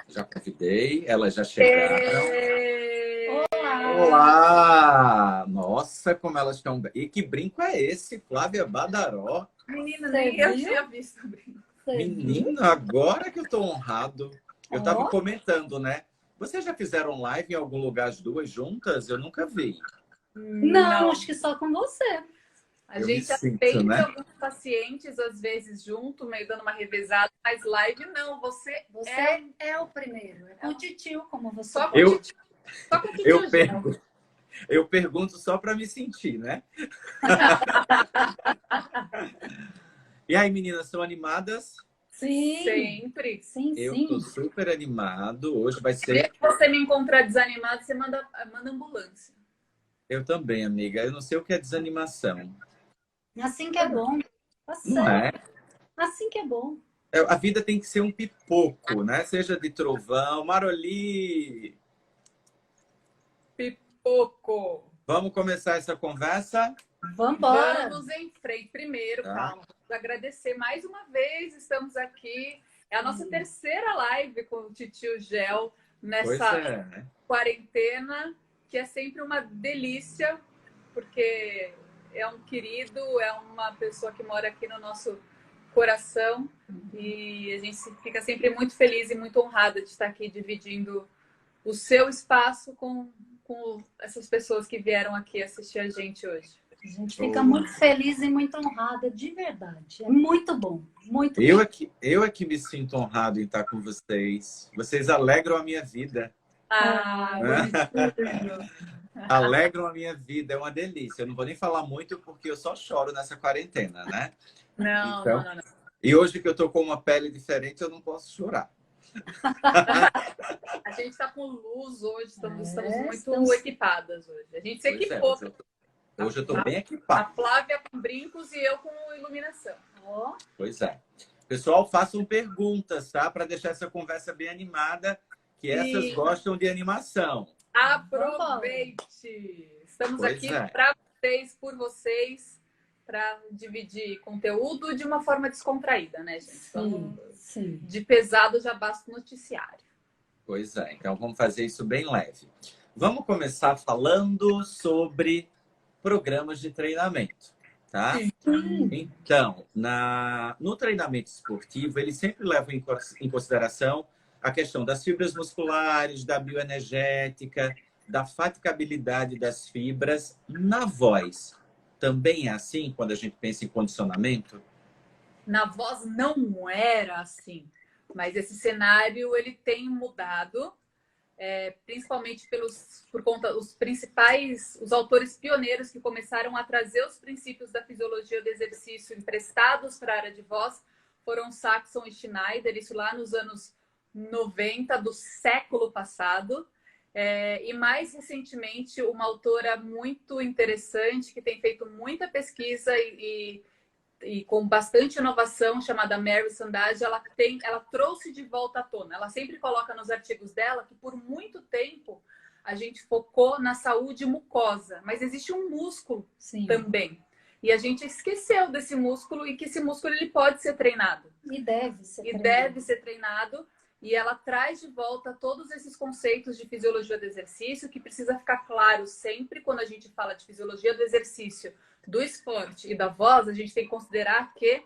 Já convidei, elas já chegaram. Olá! Olá! Nossa, como elas estão bem. E que brinco é esse, Flávia Badaró? Menina, nem eu tinha visto o brinco. Menina, agora que eu tô honrado. Eu tava comentando, né? Vocês já fizeram live em algum lugar as duas juntas? Eu nunca vi. Não, acho que só com você. A Eu gente me sinto, atende né? alguns pacientes, às vezes, junto, meio dando uma revezada, mas live não. Você é o primeiro. É com o titio, como você só com Eu- o titio. Só com o titio Gel. Eu pergunto só para me sentir, né? E aí, meninas, são animadas? Sim, Sempre. sim, Eu sim. tô super animado. Hoje vai Se ser... você me encontrar desanimado, você manda ambulância. Eu também, amiga. Eu não sei o que é desanimação. Assim que é bom. Tá Não é? certo. Assim que é bom. A vida tem que ser um pipoco, né? Seja de trovão, Maroli. Pipoco. Vamos começar essa conversa? Vambora! Vamos em frente. Primeiro, Tá. calma. Vamos agradecer mais uma vez. Estamos aqui. É a nossa terceira live com o titio Gel Pois nessa é, né? quarentena, que é sempre uma delícia, porque é um querido, é uma pessoa que mora aqui no nosso coração e a gente fica sempre muito feliz e muito honrada de estar aqui dividindo o seu espaço com essas pessoas que vieram aqui assistir a gente hoje. A gente fica muito feliz e muito honrada, de verdade. É muito bom, muito bom. Eu é que me sinto honrado em estar com vocês. Vocês alegram a minha vida. Bonitinho. Alegram a minha vida, é uma delícia. Eu não vou nem falar muito porque eu só choro nessa quarentena, né? Não, Então, não. E hoje que eu tô com uma pele diferente, eu não posso chorar. A gente está com luz hoje, estamos muito estamos... equipadas hoje. A gente se Pois é, equipou. hoje eu tô bem A equipado. Flávia com brincos e eu com iluminação. Pois é. Pessoal, façam perguntas, tá? Para deixar essa conversa bem animada, que essas gostam de animação. Aproveite! Estamos aqui para vocês, por vocês, para dividir conteúdo de uma forma descontraída, né, gente? Sim. De pesado já basta o noticiário. Pois é, então vamos fazer isso bem leve. Vamos começar falando sobre programas de treinamento, tá? Então, no treinamento esportivo, ele sempre leva em consideração a questão das fibras musculares, da bioenergética, da fatigabilidade das fibras na voz. Também é assim quando a gente pensa em condicionamento? Na voz não era assim, mas esse cenário ele tem mudado, principalmente por conta os autores pioneiros que começaram a trazer os princípios da fisiologia do exercício emprestados para a área de voz foram Saxon e Schneider, isso lá nos anos 90 do século passado. E mais recentemente, uma autora muito interessante que tem feito muita pesquisa e com bastante inovação, chamada Mary Sandage, ela trouxe de volta à tona. Ela sempre coloca nos artigos dela que por muito tempo a gente focou na saúde mucosa, mas existe um músculo também. E a gente esqueceu desse músculo e que esse músculo ele pode ser treinado. E deve ser treinado. E ela traz de volta todos esses conceitos de fisiologia do exercício, que precisa ficar claro sempre quando a gente fala de fisiologia do exercício, do esporte e da voz, a gente tem que considerar que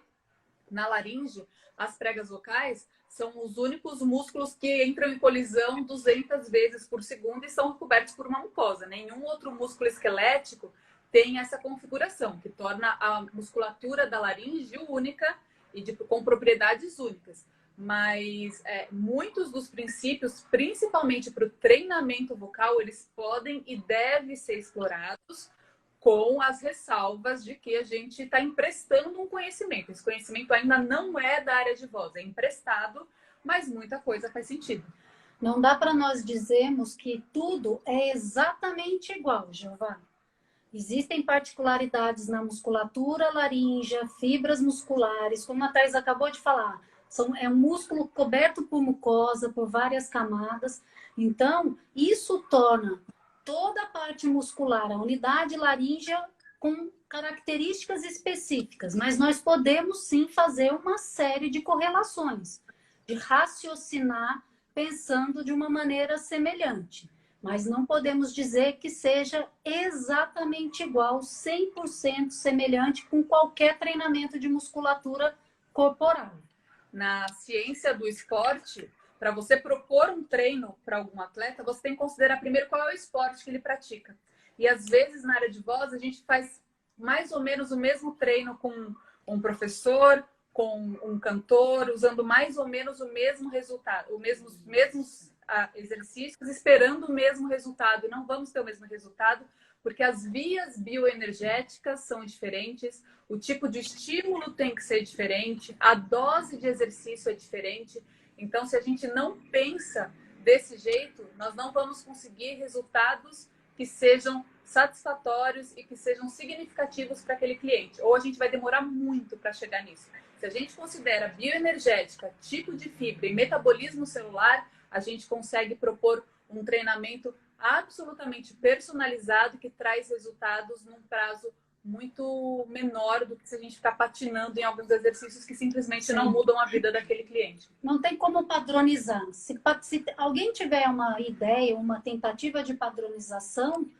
na laringe, as pregas vocais são os únicos músculos que entram em colisão 200 vezes por segundo e são cobertos por uma mucosa. Nenhum outro músculo esquelético tem essa configuração, que torna a musculatura da laringe única e com propriedades únicas. Mas muitos dos princípios, principalmente para o treinamento vocal, eles podem e devem ser explorados com as ressalvas de que a gente está emprestando um conhecimento. Esse conhecimento ainda não é da área de voz, é emprestado, mas muita coisa faz sentido. Não dá para nós dizermos que tudo é exatamente igual, Giovana. Existem particularidades na musculatura laríngea, fibras musculares, como a Thais acabou de falar. É um músculo coberto por mucosa, por várias camadas. Então, isso torna toda a parte muscular, a unidade laríngea, com características específicas. Mas nós podemos, sim, fazer uma série de correlações, de raciocinar pensando de uma maneira semelhante. Mas não podemos dizer que seja exatamente igual, 100% semelhante com qualquer treinamento de musculatura corporal. Na ciência do esporte, para você propor um treino para algum atleta, você tem que considerar primeiro qual é o esporte que ele pratica. E às vezes na área de voz a gente faz mais ou menos o mesmo treino com um professor, com um cantor, usando mais ou menos o mesmo resultado, os mesmos exercícios, esperando o mesmo resultado. Não vamos ter o mesmo resultado, porque as vias bioenergéticas são diferentes, o tipo de estímulo tem que ser diferente, a dose de exercício é diferente. Então, se a gente não pensa desse jeito, nós não vamos conseguir resultados que sejam satisfatórios e que sejam significativos para aquele cliente. Ou a gente vai demorar muito para chegar nisso. Se a gente considera bioenergética, tipo de fibra e metabolismo celular, a gente consegue propor um treinamento absolutamente personalizado que traz resultados num prazo muito menor do que se a gente ficar patinando em alguns exercícios que simplesmente não mudam a vida daquele cliente. Não tem como padronizar. Se alguém tiver uma ideia, uma tentativa de padronização,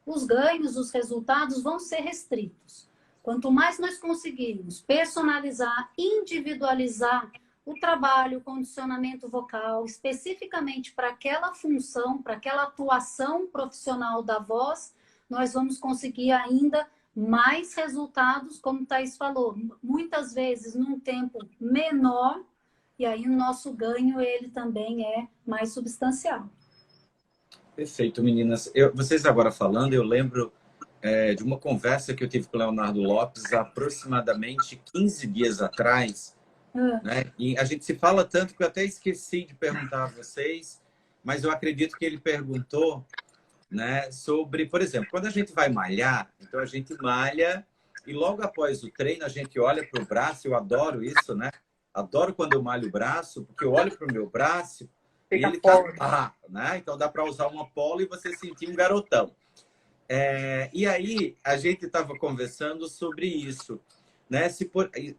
os ganhos, os resultados vão ser restritos. Quanto mais nós conseguirmos personalizar, individualizar o trabalho, o condicionamento vocal, especificamente para aquela função, para aquela atuação profissional da voz, nós vamos conseguir ainda mais resultados, como o Thaís falou, muitas vezes num tempo menor, e aí o nosso ganho ele também é mais substancial. Perfeito, meninas. Vocês agora falando, eu lembro de uma conversa que eu tive com o Leonardo Lopes há aproximadamente 15 dias atrás, né? E a gente se fala tanto que eu até esqueci de perguntar a vocês, mas eu acredito que ele perguntou, né, sobre, por exemplo, quando a gente vai malhar, então a gente malha e logo após o treino a gente olha para o braço, eu adoro isso, né? Adoro quando eu malho o braço, porque eu olho para o meu braço e ele tá, né? Então dá para usar uma polo e você sentir um garotão. E aí a gente estava conversando sobre isso, né?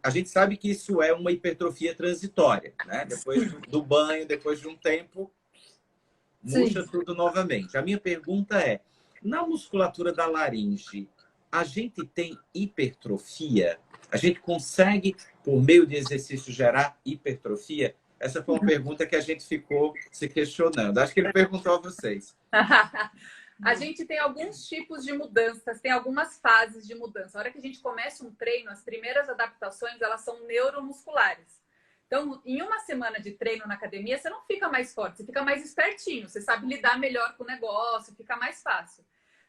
A gente sabe que isso é uma hipertrofia transitória, né? Depois do banho, depois de um tempo, murcha tudo novamente. A minha pergunta é, na musculatura da laringe, a gente tem hipertrofia? A gente consegue, por meio de exercício, gerar hipertrofia? Essa foi uma pergunta que a gente ficou se questionando. Acho que ele perguntou a vocês. A gente tem alguns tipos de mudanças, tem algumas fases de mudança. A hora que a gente começa um treino, as primeiras adaptações, elas são neuromusculares. Então, em uma semana de treino na academia, você não fica mais forte, você fica mais espertinho, você sabe lidar melhor com o negócio, fica mais fácil.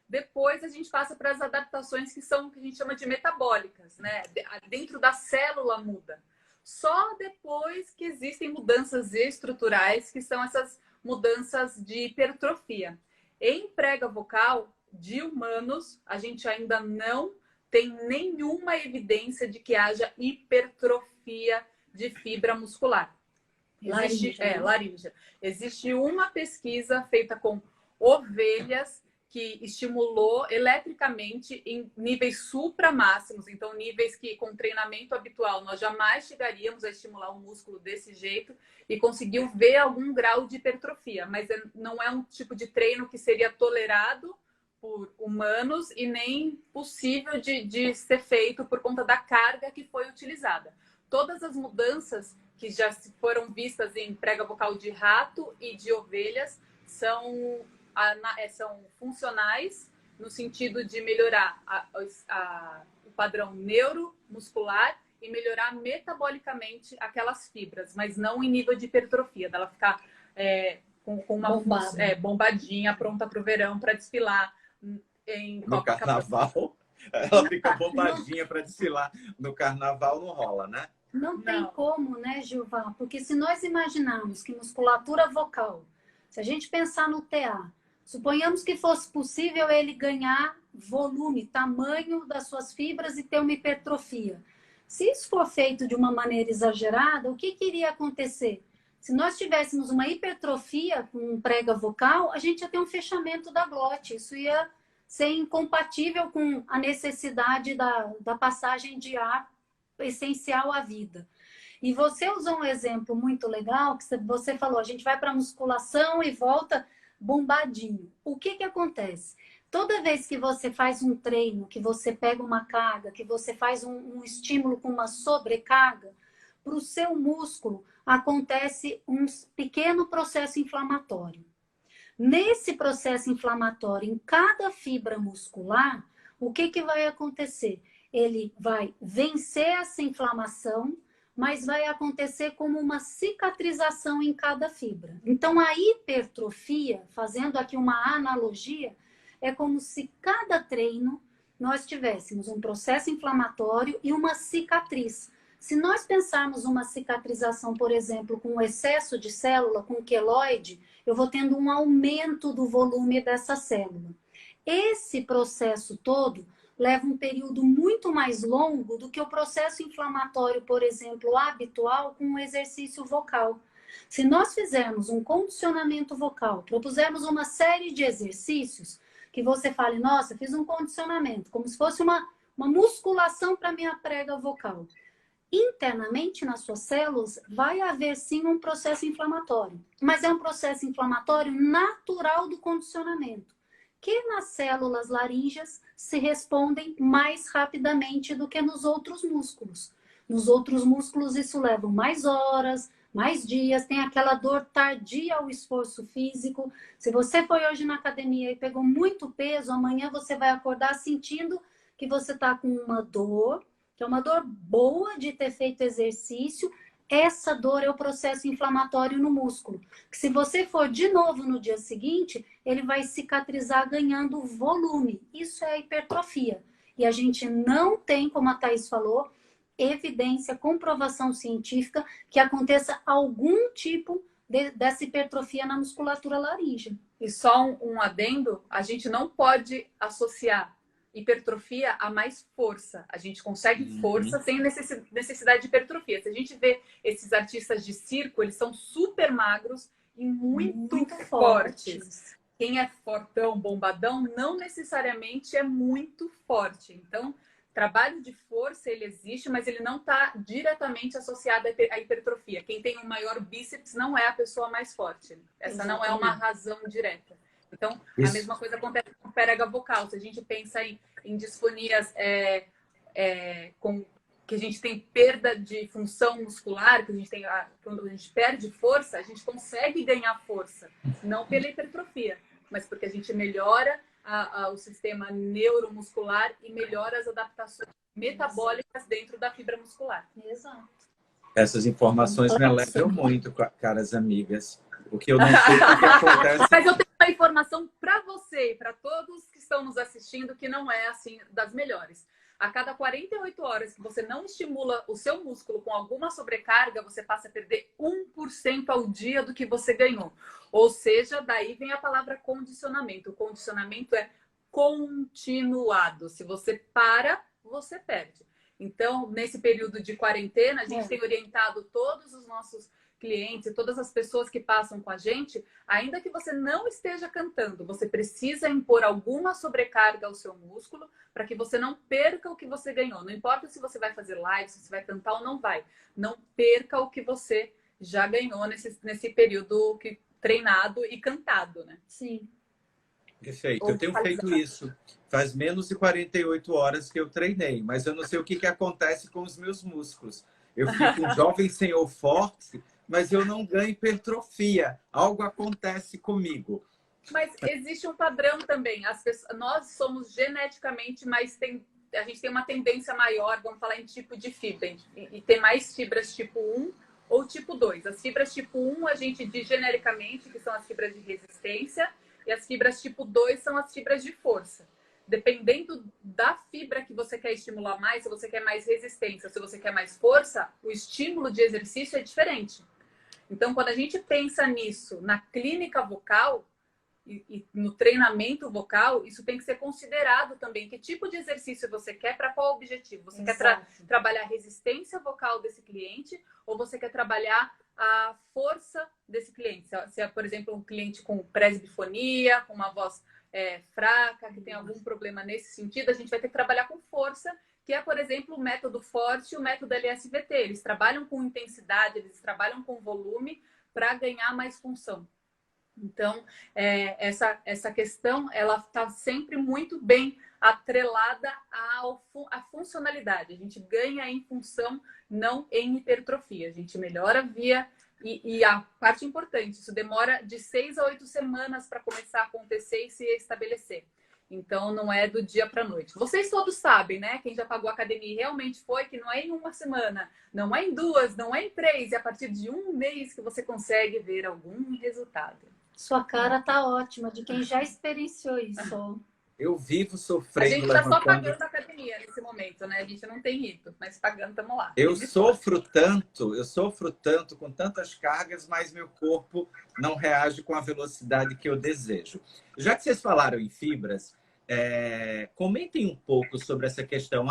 Depois, a gente passa para as adaptações que são o que a gente chama de metabólicas, né? Dentro da célula muda. Só depois que existem mudanças estruturais, que são essas mudanças de hipertrofia. Em prega vocal de humanos, a gente ainda não tem nenhuma evidência de que haja hipertrofia de fibra muscular. Laríngea. Existe uma pesquisa feita com ovelhas que estimulou eletricamente em níveis supramáximos, então níveis que com treinamento habitual nós jamais chegaríamos a estimular um músculo desse jeito, e conseguiu ver algum grau de hipertrofia, mas não é um tipo de treino que seria tolerado por humanos e nem possível de ser feito por conta da carga que foi utilizada. Todas as mudanças que já foram vistas em prega vocal de rato e de ovelhas são funcionais no sentido de melhorar o padrão neuromuscular e melhorar metabolicamente aquelas fibras, mas não em nível de hipertrofia, dela ficar com uma bombadinha, pronta para o verão, para desfilar no carnaval. Ela fica bombadinha para desfilar. No carnaval não rola, né? Não tem como, né, Gilvan? Porque se nós imaginarmos que musculatura vocal, se a gente pensar no TA, suponhamos que fosse possível ele ganhar volume, tamanho das suas fibras e ter uma hipertrofia. Se isso for feito de uma maneira exagerada, o que iria acontecer? Se nós tivéssemos uma hipertrofia com prega vocal, a gente ia ter um fechamento da glote. Isso ia ser incompatível com a necessidade da passagem de ar essencial à vida. E você usou um exemplo muito legal, que você falou, a gente vai para musculação e volta bombadinho. O que que acontece? Toda vez que você faz um treino, que você pega uma carga, que você faz um estímulo com uma sobrecarga, para o seu músculo acontece um pequeno processo inflamatório. Nesse processo inflamatório, em cada fibra muscular, o que que vai acontecer? Ele vai vencer essa inflamação, mas vai acontecer como uma cicatrização em cada fibra. Então, a hipertrofia, fazendo aqui uma analogia, é como se cada treino nós tivéssemos um processo inflamatório e uma cicatriz. Se nós pensarmos uma cicatrização, por exemplo, com excesso de célula, com queloide, eu vou tendo um aumento do volume dessa célula. Esse processo todo leva um período muito mais longo do que o processo inflamatório, por exemplo, habitual com o exercício vocal. Se nós fizermos um condicionamento vocal, propusermos uma série de exercícios, que você fale, nossa, fiz um condicionamento, como se fosse uma musculação para minha prega vocal. Internamente nas suas células vai haver sim um processo inflamatório, mas é um processo inflamatório natural do condicionamento, que nas células laríngeas se respondem mais rapidamente do que nos outros músculos. Nos outros músculos isso leva mais horas, mais dias, tem aquela dor tardia ao esforço físico. Se você foi hoje na academia e pegou muito peso, amanhã você vai acordar sentindo que você está com uma dor, que é uma dor boa de ter feito exercício. Essa dor é o processo inflamatório no músculo. Que se você for de novo no dia seguinte, ele vai cicatrizar ganhando volume. Isso é a hipertrofia. E a gente não tem, como a Thaís falou, evidência, comprovação científica que aconteça algum tipo dessa hipertrofia na musculatura laríngea. E só um adendo, a gente não pode associar hipertrofia a mais força. A gente consegue força sem necessidade de hipertrofia. Se a gente vê esses artistas de circo, eles são super magros e muito fortes. Quem é fortão, bombadão, não necessariamente é muito forte. Então, trabalho de força, ele existe, mas ele não está diretamente associado à hipertrofia. Quem tem um maior bíceps não é a pessoa mais forte. Essa não é uma razão direta. Então, a mesma coisa acontece com prega vocal. Se a gente pensa em disfonias que a gente tem perda de função muscular, que a gente tem, quando a gente perde força, a gente consegue ganhar força. Não pela hipertrofia, mas porque a gente melhora o sistema neuromuscular e melhora as adaptações metabólicas dentro da fibra muscular. Exato. Essas informações me alegram muito, caras amigas. Porque eu não sei o que acontece. Mas eu tenho uma informação para você e para todos que estão nos assistindo que não é assim das melhores. A cada 48 horas que você não estimula o seu músculo com alguma sobrecarga, você passa a perder 1% ao dia do que você ganhou. Ou seja, daí vem a palavra condicionamento. O condicionamento é continuado. Se você para, você perde. Então, nesse período de quarentena, a gente tem orientado todos os nossos clientes, todas as pessoas que passam com a gente, ainda que você não esteja cantando, você precisa impor alguma sobrecarga ao seu músculo para que você não perca o que você ganhou. Não importa se você vai fazer live, se você vai cantar ou não vai. Não perca o que você já ganhou nesse período treinado e cantado, né? Sim. Perfeito. Eu tenho feito isso. Faz menos de 48 horas que eu treinei, mas eu não sei o que acontece com os meus músculos. Eu fico um jovem senhor forte, mas eu não ganho hipertrofia. Algo acontece comigo. Mas existe um padrão também. Nós somos geneticamente a gente tem uma tendência maior, vamos falar em tipo de fibra, e ter mais fibras tipo 1 ou tipo 2. As fibras tipo 1 a gente diz genericamente que são as fibras de resistência, e as fibras tipo 2 são as fibras de força. Dependendo da fibra que você quer estimular mais, se você quer mais resistência, se você quer mais força, o estímulo de exercício é diferente. Então, quando a gente pensa nisso na clínica vocal e no treinamento vocal, isso tem que ser considerado também. Que tipo de exercício você quer, para qual objetivo? Você quer trabalhar a resistência vocal desse cliente ou você quer trabalhar a força desse cliente? Se é, por exemplo, um cliente com presbifonia, com uma voz fraca, que tem algum problema nesse sentido, a gente vai ter que trabalhar com força, que é, por exemplo, o método forte e o método LSVT. Eles trabalham com intensidade, eles trabalham com volume para ganhar mais função. Então, essa questão, ela está sempre muito bem atrelada à funcionalidade. A gente ganha em função, não em hipertrofia. A gente melhora via... E a parte importante, isso demora de 6 a 8 semanas para começar a acontecer e se estabelecer. Então, não é do dia para a noite. Vocês todos sabem, né? Quem já pagou a academia realmente foi que não é em uma semana, não é em 2, não é em 3. E a partir de 1 mês que você consegue ver algum resultado. Sua cara tá ótima, de quem já experienciou isso. Eu vivo A sofrendo, gente está só levantando. pagando a academia nesse momento, né? A gente não tem ido, mas pagando, estamos lá. Eu sofro tanto com tantas cargas, mas meu corpo não reage com a velocidade que eu desejo. Já que vocês falaram em fibras, comentem um pouco sobre essa questão.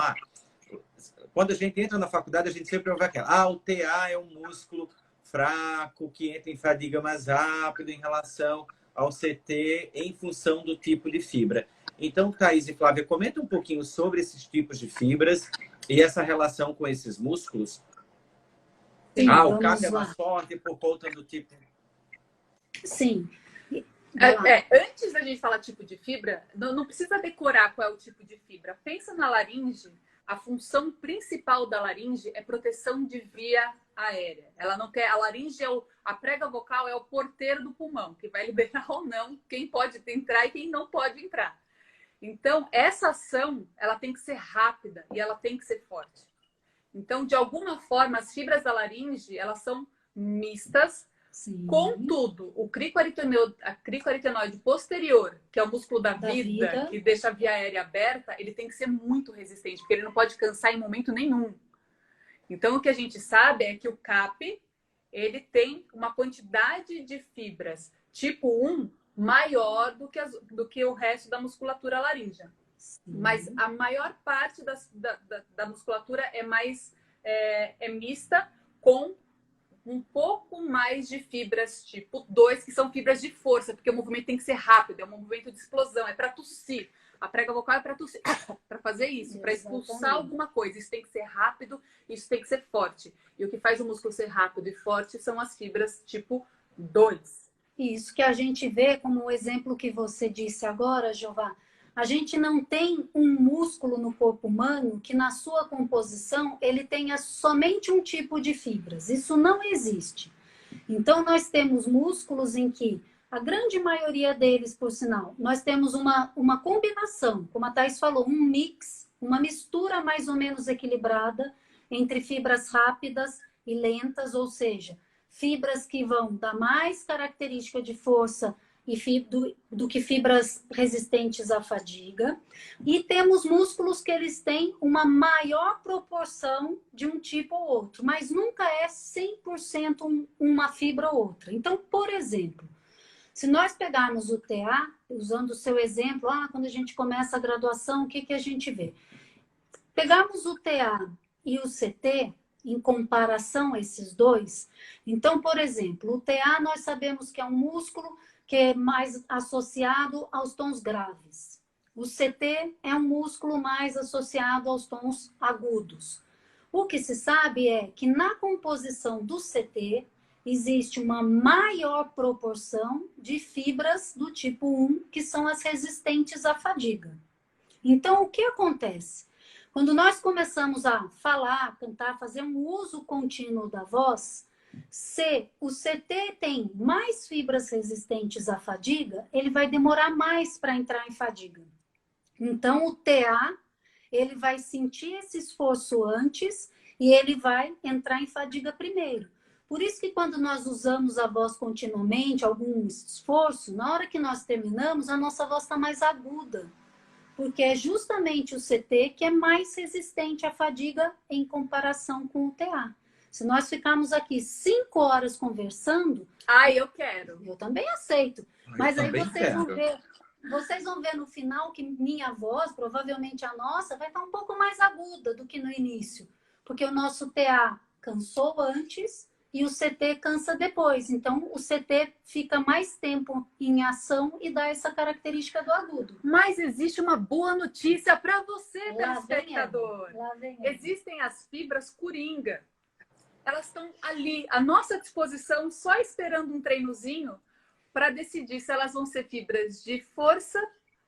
Quando a gente entra na faculdade, a gente sempre ouve aquela. O TA é um músculo fraco, que entra em fadiga mais rápido em relação ao CT, em função do tipo de fibra. Então, Thaís e Flávia, comenta um pouquinho sobre esses tipos de fibras e essa relação com esses músculos. Sim, O CAP é mais forte por conta do tipo... Sim. Antes da gente falar tipo de fibra, não precisa decorar qual é o tipo de fibra. Pensa na laringe. A função principal da laringe é proteção de via aérea. Ela não quer. A laringe a prega vocal é o porteiro do pulmão, que vai liberar ou não quem pode entrar e quem não pode entrar. Então, essa ação, ela tem que ser rápida e ela tem que ser forte. Então, de alguma forma, as fibras da laringe, elas são mistas. Sim. Contudo, o cricoaritenoide posterior, que é o músculo da vida, que deixa a via aérea aberta, ele tem que ser muito resistente, porque ele não pode cansar em momento nenhum. Então, o que a gente sabe é que o CAP, ele tem uma quantidade de fibras tipo 1 maior do que o resto da musculatura laríngea. Sim. Mas a maior parte da musculatura é mista, com um pouco mais de fibras tipo 2, que são fibras de força, porque o movimento tem que ser rápido, é um movimento de explosão, é para tossir. A prega vocal é para tossir, para fazer isso, para expulsar alguma coisa. Isso tem que ser rápido, isso tem que ser forte. E o que faz o músculo ser rápido e forte são as fibras tipo 2. Isso que a gente vê como o exemplo que você disse agora, Jeová. A gente não tem um músculo no corpo humano que na sua composição ele tenha somente um tipo de fibras. Isso não existe. Então nós temos músculos em que a grande maioria deles, por sinal, nós temos uma combinação, como a Thaís falou, um mix, uma mistura mais ou menos equilibrada entre fibras rápidas e lentas, ou seja, fibras que vão dar mais característica de força do que fibras resistentes à fadiga. E temos músculos que eles têm uma maior proporção de um tipo ou outro, mas nunca é 100% uma fibra ou outra. Então, por exemplo, se nós pegarmos o TA, usando o seu exemplo, quando a gente começa a graduação, o que a gente vê? Pegarmos o TA e o CT, em comparação a esses dois, então, por exemplo, o TA nós sabemos que é um músculo que é mais associado aos tons graves. O CT é um músculo mais associado aos tons agudos. O que se sabe é que na composição do CT existe uma maior proporção de fibras do tipo 1, que são as resistentes à fadiga. Então, o que acontece? Quando nós começamos a falar, cantar, fazer um uso contínuo da voz, se o CT tem mais fibras resistentes à fadiga, ele vai demorar mais para entrar em fadiga. Então, o TA, ele vai sentir esse esforço antes e ele vai entrar em fadiga primeiro. Por isso que quando nós usamos a voz continuamente, algum esforço, na hora que nós terminamos, a nossa voz está mais aguda. Porque é justamente o CT que é mais resistente à fadiga em comparação com o TA. Se nós ficarmos aqui 5 horas conversando... eu quero. Eu também aceito. Mas aí vocês vão ver no final que minha voz, provavelmente a nossa, vai estar um pouco mais aguda do que no início. Porque o nosso TA cansou antes e o CT cansa depois. Então, o CT fica mais tempo em ação e dá essa característica do agudo. Mas existe uma boa notícia para você, Lá vem telespectador. ela, lá vem ela. Existem as fibras coringa. Elas estão ali, à nossa disposição, só esperando um treinozinho para decidir se elas vão ser fibras de força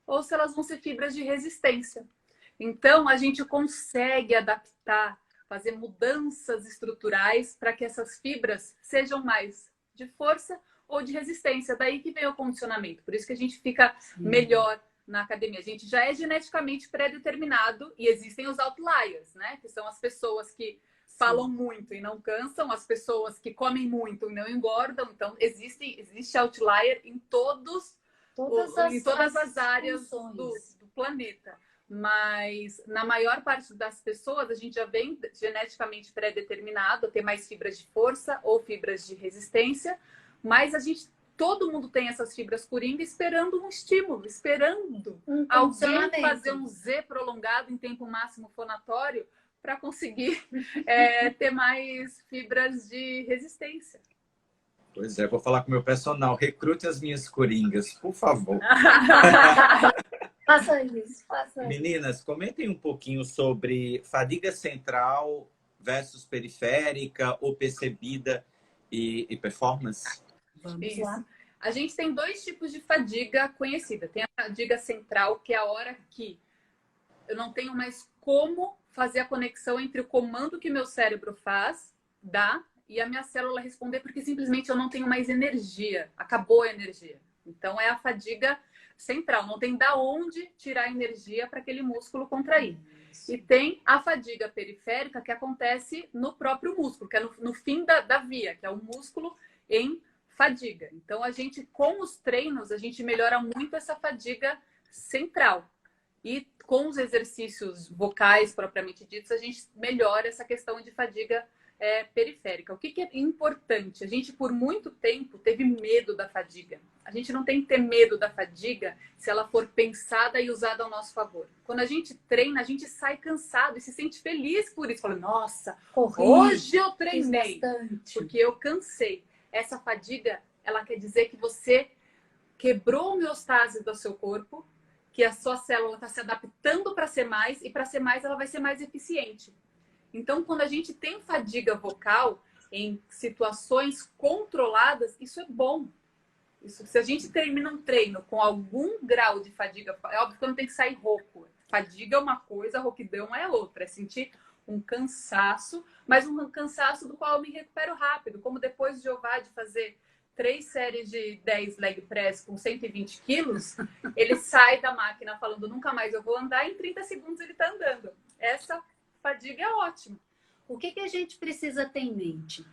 ou se elas vão ser fibras de resistência. Então, a gente consegue adaptar, fazer mudanças estruturais para que essas fibras sejam mais de força ou de resistência. Daí que vem o condicionamento. Por isso que a gente fica melhor na academia. A gente já é geneticamente pré-determinado e existem os outliers, né? Que são as pessoas que falam muito e não cansam, as pessoas que comem muito e não engordam. Então, existe outlier em todas as áreas do planeta. Mas na maior parte das pessoas, a gente já vem geneticamente pré-determinado a ter mais fibras de força ou fibras de resistência, mas todo mundo tem essas fibras coringa esperando um estímulo, esperando alguém fazer um Z prolongado em tempo máximo fonatório para conseguir ter mais fibras de resistência. Pois é, vou falar com o meu personal. Recrute as minhas coringas, por favor. Faça isso, faça isso. Meninas, comentem um pouquinho sobre fadiga central versus periférica ou percebida e performance. Vamos lá. A gente tem dois tipos de fadiga conhecida. Tem a fadiga central, que é a hora que eu não tenho mais como fazer a conexão entre o comando que meu cérebro dá, e a minha célula responder, porque simplesmente eu não tenho mais energia. Acabou a energia. Então, é a fadiga central. Não tem da onde tirar energia para aquele músculo contrair. E tem a fadiga periférica, que acontece no próprio músculo, que é no fim da via, que é o músculo em fadiga. Então, com os treinos, a gente melhora muito essa fadiga central. E com os exercícios vocais, propriamente ditos, a gente melhora essa questão de fadiga periférica. O que é importante? A gente, por muito tempo, teve medo da fadiga. A gente não tem que ter medo da fadiga se ela for pensada e usada ao nosso favor. Quando a gente treina, a gente sai cansado e se sente feliz por isso. Fala, nossa, hoje eu treinei, porque eu cansei. Essa fadiga, ela quer dizer que você quebrou a homeostase do seu corpo, que a sua célula está se adaptando para ser mais, e para ser mais, ela vai ser mais eficiente. Então, quando a gente tem fadiga vocal em situações controladas, isso é bom. Se a gente termina um treino com algum grau de fadiga, é óbvio que não tem que sair rouco. Fadiga é uma coisa, rouquidão é outra. É sentir um cansaço, mas um cansaço do qual eu me recupero rápido. Como depois de Jeová de fazer 3 séries de 10 leg press com 120 quilos, ele sai da máquina falando nunca mais eu vou andar, e em 30 segundos ele está andando. Essa fadiga é ótima. O que a gente precisa ter em mente?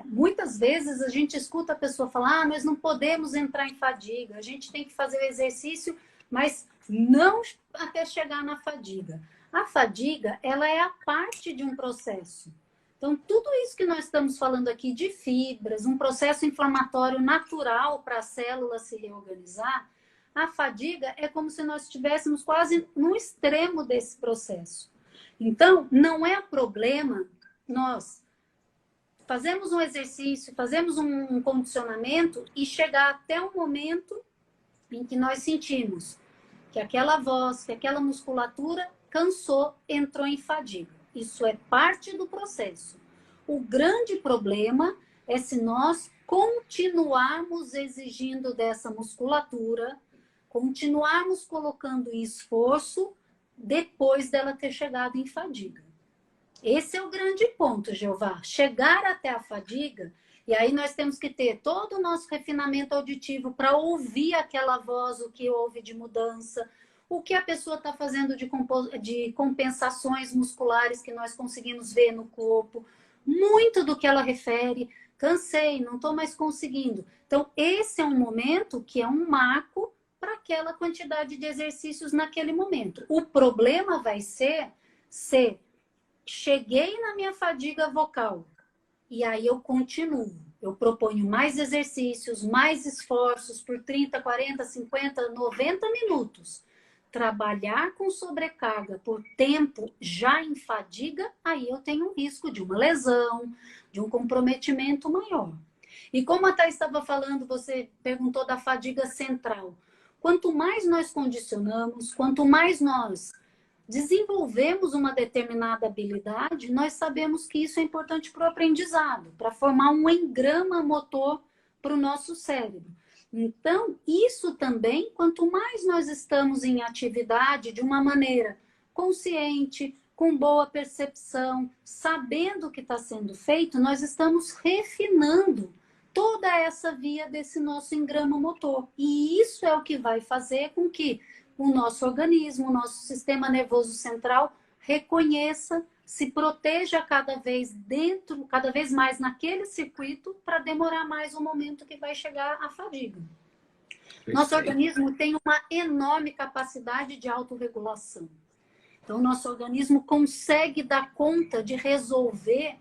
Muitas vezes a gente escuta a pessoa falar, nós não podemos entrar em fadiga, a gente tem que fazer o exercício, mas não até chegar na fadiga. A fadiga, ela é a parte de um processo. Então, tudo isso que nós estamos falando aqui de fibras, um processo inflamatório natural para a célula se reorganizar, a fadiga é como se nós estivéssemos quase no extremo desse processo. Então, não é problema nós fazemos um exercício, fazemos um condicionamento e chegar até um momento em que nós sentimos que aquela voz, que aquela musculatura cansou, entrou em fadiga. Isso é parte do processo. O grande problema é se nós continuarmos exigindo dessa musculatura, continuarmos colocando esforço depois dela ter chegado em fadiga. Esse é o grande ponto, Jeová. Chegar até a fadiga, e aí nós temos que ter todo o nosso refinamento auditivo para ouvir aquela voz, o que houve de mudança, o que a pessoa está fazendo de compensações musculares que nós conseguimos ver no corpo, muito do que ela refere, cansei, não estou mais conseguindo. Então, esse é um momento que é um marco para aquela quantidade de exercícios naquele momento. O problema vai ser se cheguei na minha fadiga vocal e aí eu continuo. Eu proponho mais exercícios, mais esforços por 30, 40, 50, 90 minutos. trabalhar com sobrecarga por tempo já em fadiga, aí eu tenho um risco de uma lesão, de um comprometimento maior. E como a Thais estava falando, você perguntou da fadiga central. Quanto mais nós condicionamos, quanto mais nós desenvolvemos uma determinada habilidade, nós sabemos que isso é importante para o aprendizado, para formar um engrama motor para o nosso cérebro. Então, isso também, quanto mais nós estamos em atividade de uma maneira consciente, com boa percepção, sabendo o que está sendo feito, nós estamos refinando toda essa via desse nosso engrama motor. E isso é o que vai fazer com que o nosso organismo, o nosso sistema nervoso central reconheça, se proteja cada vez mais naquele circuito para demorar mais o momento que vai chegar a fadiga. Nosso organismo tem uma enorme capacidade de autorregulação. Então, nosso organismo consegue dar conta de resolver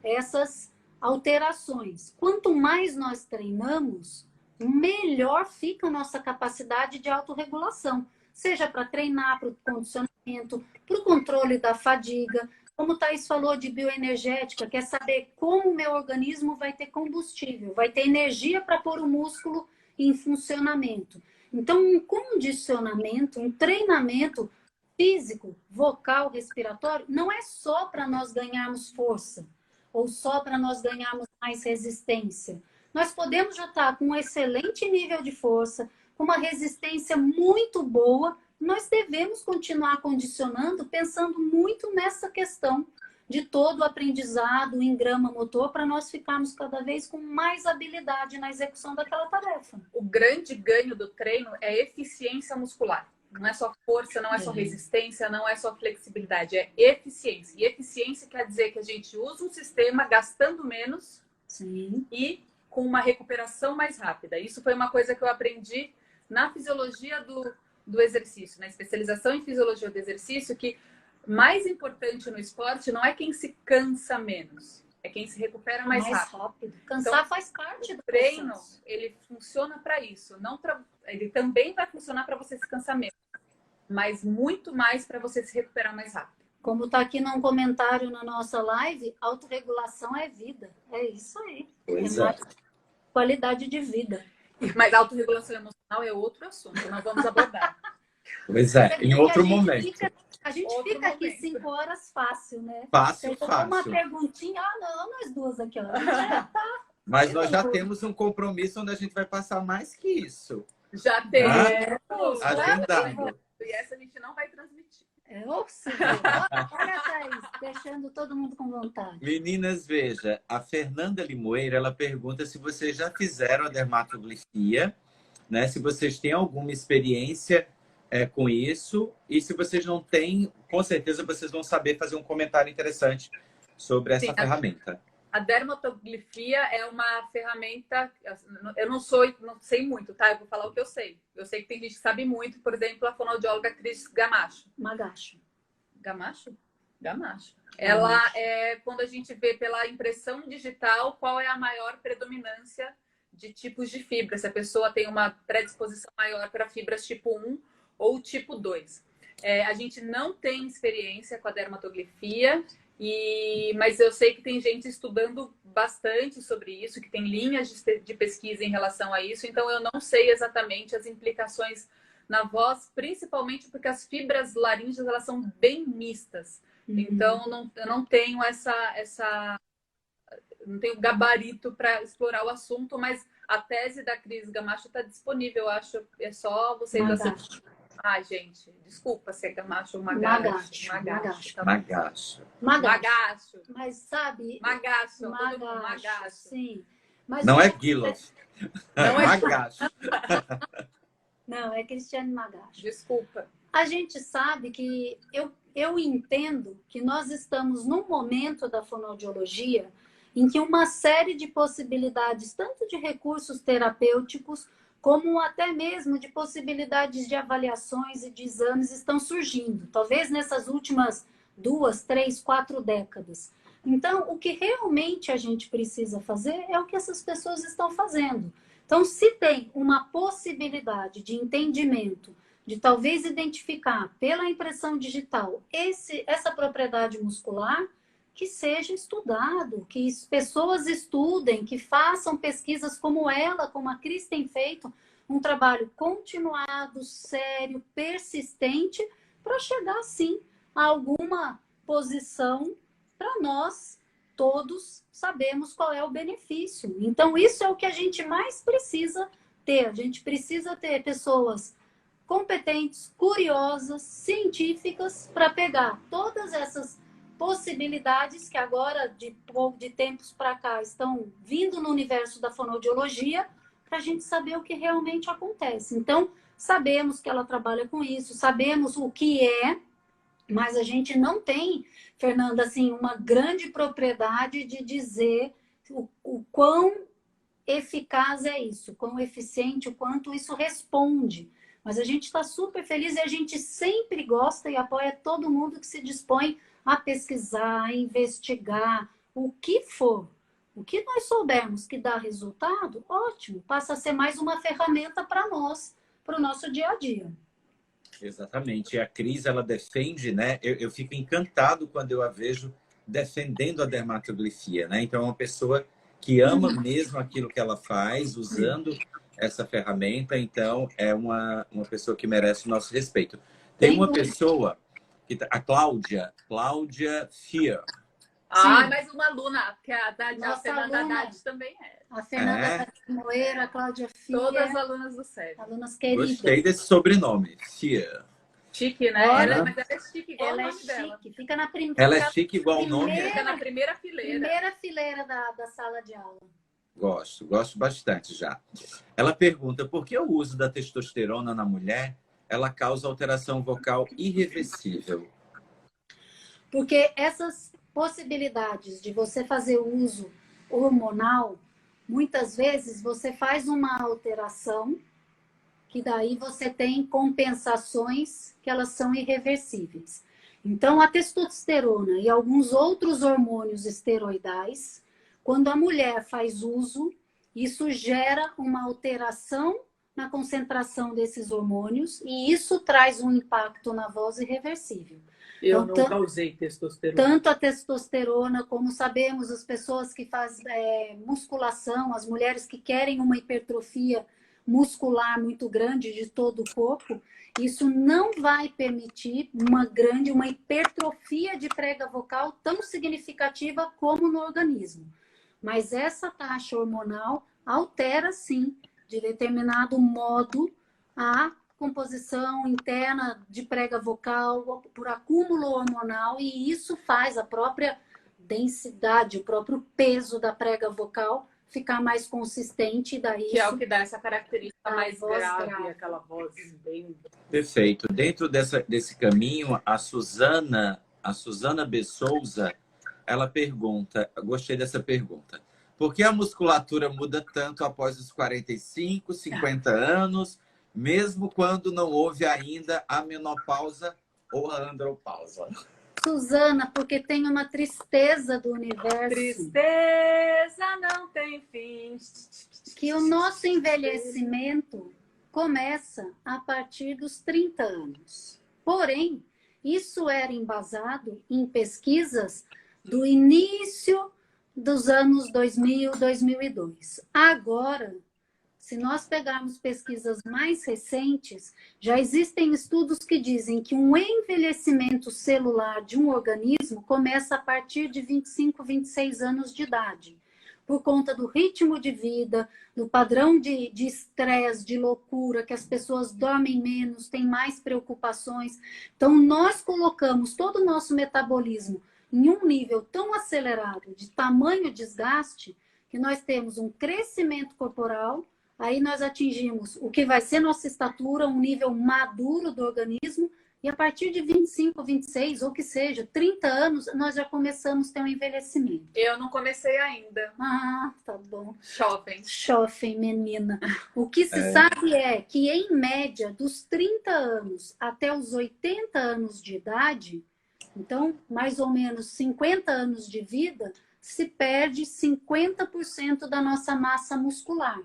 essas alterações. Quanto mais nós treinamos, melhor fica a nossa capacidade de autorregulação. Seja para treinar, para o condicionamento, para o controle da fadiga. Como o Thais falou de bioenergética, quer saber como o meu organismo vai ter combustível, vai ter energia para pôr o músculo em funcionamento. Então, um condicionamento, um treinamento físico, vocal, respiratório, não é só para nós ganharmos força ou só para nós ganharmos mais resistência. Nós podemos já estar com um excelente nível de força, com uma resistência muito boa, nós devemos continuar condicionando, pensando muito nessa questão de todo o aprendizado, o engrama motor, para nós ficarmos cada vez com mais habilidade na execução daquela tarefa. O grande ganho do treino é eficiência muscular. Não é só força, não é só resistência, não é só flexibilidade, é eficiência. E eficiência quer dizer que a gente usa um sistema gastando menos. Sim. E com uma recuperação mais rápida. Isso foi uma coisa que eu aprendi na fisiologia do exercício, na especialização em fisiologia do exercício, que mais importante no esporte não é quem se cansa menos, é quem se recupera mais rápido. Cansar então, faz parte do treino, processo. ele funciona para isso. Ele também vai funcionar para você se cansar menos, mas muito mais para você se recuperar mais rápido. Como está aqui num comentário na nossa live, autorregulação é vida. É isso aí. Pois é. Qualidade de vida. Mas autorregulação emocional é outro assunto, nós vamos abordar. Pois é, em outro momento. A gente fica aqui 5 horas fácil, né? Fácil. Uma perguntinha, não, nós duas aqui, ó. Mas nós já temos um compromisso onde a gente vai passar mais que isso. Já temos. Agendado. E essa a gente não vai transmitir. Olha, Thaís, deixando todo mundo com vontade. Meninas, veja, a Fernanda Limoeira, ela pergunta se vocês já fizeram a dermatoglifia, né? Se vocês têm alguma experiência com isso, e se vocês não têm, com certeza vocês vão saber fazer um comentário interessante sobre essa ferramenta. A dermatoglifia é uma ferramenta, eu não sei muito, tá? Eu vou falar o que eu sei. Eu sei que tem gente que sabe muito, por exemplo, a fonoaudióloga Cris Gamacho. Gamacho? Ela é quando a gente vê pela impressão digital qual é a maior predominância de tipos de fibra. Se a pessoa tem uma predisposição maior para fibras tipo 1 ou tipo 2. A gente não tem experiência com a dermatoglifia, mas eu sei que tem gente estudando bastante sobre isso, que tem linhas de pesquisa em relação a isso, então eu não sei exatamente as implicações na voz, principalmente porque as fibras laríngeas elas são bem mistas. Então eu não tenho não tenho gabarito para explorar o assunto, mas a tese da Cris Gamacho está disponível, eu acho. É só vocês assistirem. Ai, gente, desculpa se é Gamacho ou Magacho. Magacho. Mas sabe... Magacho. Sim. Mas não é Guilof. Não é Magacho. Não, é Cristiane Magacho. Desculpa. A gente sabe que... Eu entendo que nós estamos num momento da fonoaudiologia em que uma série de possibilidades, tanto de recursos terapêuticos, como até mesmo de possibilidades de avaliações e de exames estão surgindo. Talvez nessas últimas 2, 3, 4 décadas. Então, o que realmente a gente precisa fazer é o que essas pessoas estão fazendo. Então, se tem uma possibilidade de entendimento de talvez identificar pela impressão digital essa propriedade muscular, que seja estudado, que pessoas estudem, que façam pesquisas como ela, como a Cris tem feito, um trabalho continuado, sério, persistente, para chegar, sim, a alguma posição para nós todos sabemos qual é o benefício. Então, isso é o que a gente mais precisa ter. A gente precisa ter pessoas competentes, curiosas, científicas, para pegar todas essas possibilidades que agora, de tempos para cá, estão vindo no universo da fonoaudiologia, para a gente saber o que realmente acontece. Então, sabemos que ela trabalha com isso, sabemos o que é, mas a gente não tem, Fernanda, assim, uma grande propriedade de dizer o quão eficaz é isso, quão eficiente, o quanto isso responde. Mas a gente está super feliz e a gente sempre gosta e apoia todo mundo que se dispõe a pesquisar, a investigar, o que for. O que nós soubermos que dá resultado, ótimo, passa a ser mais uma ferramenta para nós, para o nosso dia a dia. Exatamente. E a Cris, ela defende, né? Eu fico encantado quando eu a vejo defendendo a dermatoglifia, né? Então, é uma pessoa que ama mesmo aquilo que ela faz, usando essa ferramenta. Então, é uma pessoa que merece o nosso respeito. Tem uma pessoa, a Cláudia Fier. Mais uma aluna, que a Fernanda Haddad também é. A Fernanda Moeira, a Cláudia Fier. Todas as alunas do SEB. Alunas queridas. Gostei desse sobrenome, Fier. Chique, né? Mas ela é chique igual ela o nome dela. Fica na primeira. Ela é chique igual o nome? Fica na primeira fileira. Primeira fileira da sala de aula. Gosto bastante já. Ela pergunta, por que o uso da testosterona na mulher, ela causa alteração vocal irreversível? Porque essas possibilidades de você fazer uso hormonal, muitas vezes você faz uma alteração que daí você tem compensações que elas são irreversíveis. Então, a testosterona e alguns outros hormônios esteroidais, quando a mulher faz uso, isso gera uma alteração na concentração desses hormônios e isso traz um impacto na voz irreversível. Eu então, nunca usei testosterona. Tanto a testosterona, como sabemos, as pessoas que fazem musculação, as mulheres que querem uma hipertrofia muscular muito grande de todo o corpo, isso não vai permitir uma hipertrofia de prega vocal tão significativa como no organismo. Mas essa taxa hormonal altera, sim, de determinado modo, a composição interna de prega vocal por acúmulo hormonal, e isso faz a própria densidade, o próprio peso da prega vocal ficar mais consistente. E daí que é o que dá essa característica mais grave, aquela voz bem... Perfeito. Dentro desse caminho, a Suzana B. Souza, ela pergunta, gostei dessa pergunta, por que a musculatura muda tanto após os 45, 50 anos, mesmo quando não houve ainda a menopausa ou a andropausa? Suzana, porque tem uma tristeza do universo. Tristeza não tem fim. Que o nosso envelhecimento começa a partir dos 30 anos. Porém, isso era embasado em pesquisas do início dos anos 2000, 2002. Agora, se nós pegarmos pesquisas mais recentes, já existem estudos que dizem que um envelhecimento celular de um organismo começa a partir de 25, 26 anos de idade, por conta do ritmo de vida, do padrão de estresse, de loucura, que as pessoas dormem menos, têm mais preocupações. Então, nós colocamos todo o nosso metabolismo em um nível tão acelerado, de tamanho desgaste, que nós temos um crescimento corporal. Aí nós atingimos o que vai ser nossa estatura, um nível maduro do organismo, e a partir de 25, 26, ou que seja, 30 anos, nós já começamos a ter um envelhecimento. Eu não comecei ainda. Ah, tá bom. Jovem, menina. O que se sabe é que, em média, dos 30 anos até os 80 anos de idade, então, mais ou menos 50 anos de vida, se perde 50% da nossa massa muscular.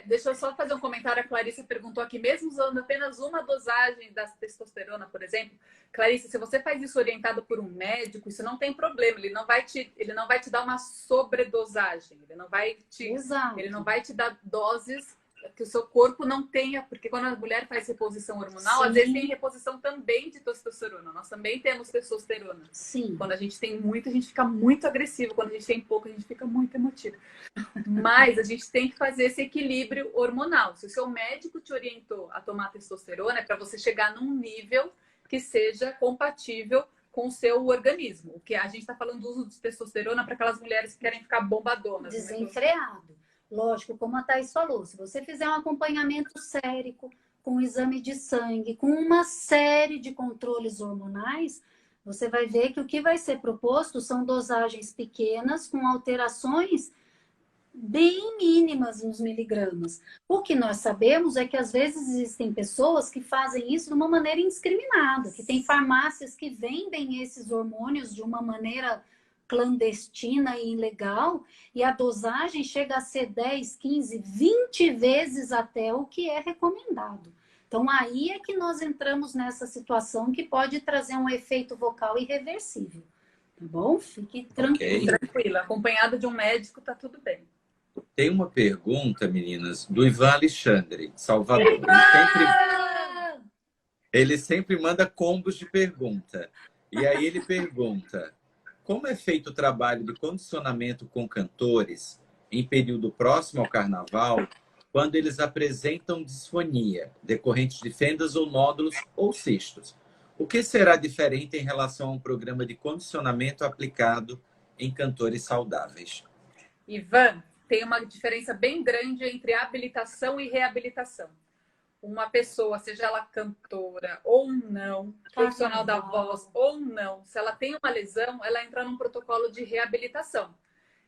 Deixa eu só fazer um comentário. A Clarissa perguntou aqui, mesmo usando apenas uma dosagem da testosterona, por exemplo. Clarissa, se você faz isso orientado por um médico, isso não tem problema. Ele não vai te dar uma sobredosagem. Ele não vai te dar doses que o seu corpo não tenha, porque quando a mulher faz reposição hormonal, às vezes tem reposição também de testosterona. Nós também temos testosterona. Sim. Quando a gente tem muito, a gente fica muito agressivo. Quando a gente tem pouco, a gente fica muito emotivo. Mas a gente tem que fazer esse equilíbrio hormonal. Se o seu médico te orientou a tomar testosterona, é para você chegar num nível que seja compatível com o seu organismo. O que a gente está falando do uso de testosterona para aquelas mulheres que querem ficar bombadonas. Desenfreado. Lógico, como a Thaís falou, se você fizer um acompanhamento sérico, com um exame de sangue, com uma série de controles hormonais, você vai ver que o que vai ser proposto são dosagens pequenas, com alterações bem mínimas nos miligramas. O que nós sabemos é que às vezes existem pessoas que fazem isso de uma maneira indiscriminada, que tem farmácias que vendem esses hormônios de uma maneira clandestina e ilegal, e a dosagem chega a ser 10, 15, 20 vezes até o que é recomendado. Então, aí é que nós entramos nessa situação que pode trazer um efeito vocal irreversível. Tá bom? Fique tranquilo. Tranquila. Acompanhado de um médico, tá tudo bem. Tem uma pergunta, meninas, do Ivan Alexandre, Salvador. Ele sempre manda combos de pergunta. E aí ele pergunta: como é feito o trabalho de condicionamento com cantores em período próximo ao carnaval, quando eles apresentam disfonia, decorrente de fendas ou nódulos ou cistos? O que será diferente em relação a um programa de condicionamento aplicado em cantores saudáveis? Ivan, tem uma diferença bem grande entre habilitação e reabilitação. Uma pessoa, seja ela cantora ou não, profissional da voz ou não, se ela tem uma lesão, ela entra num protocolo de reabilitação.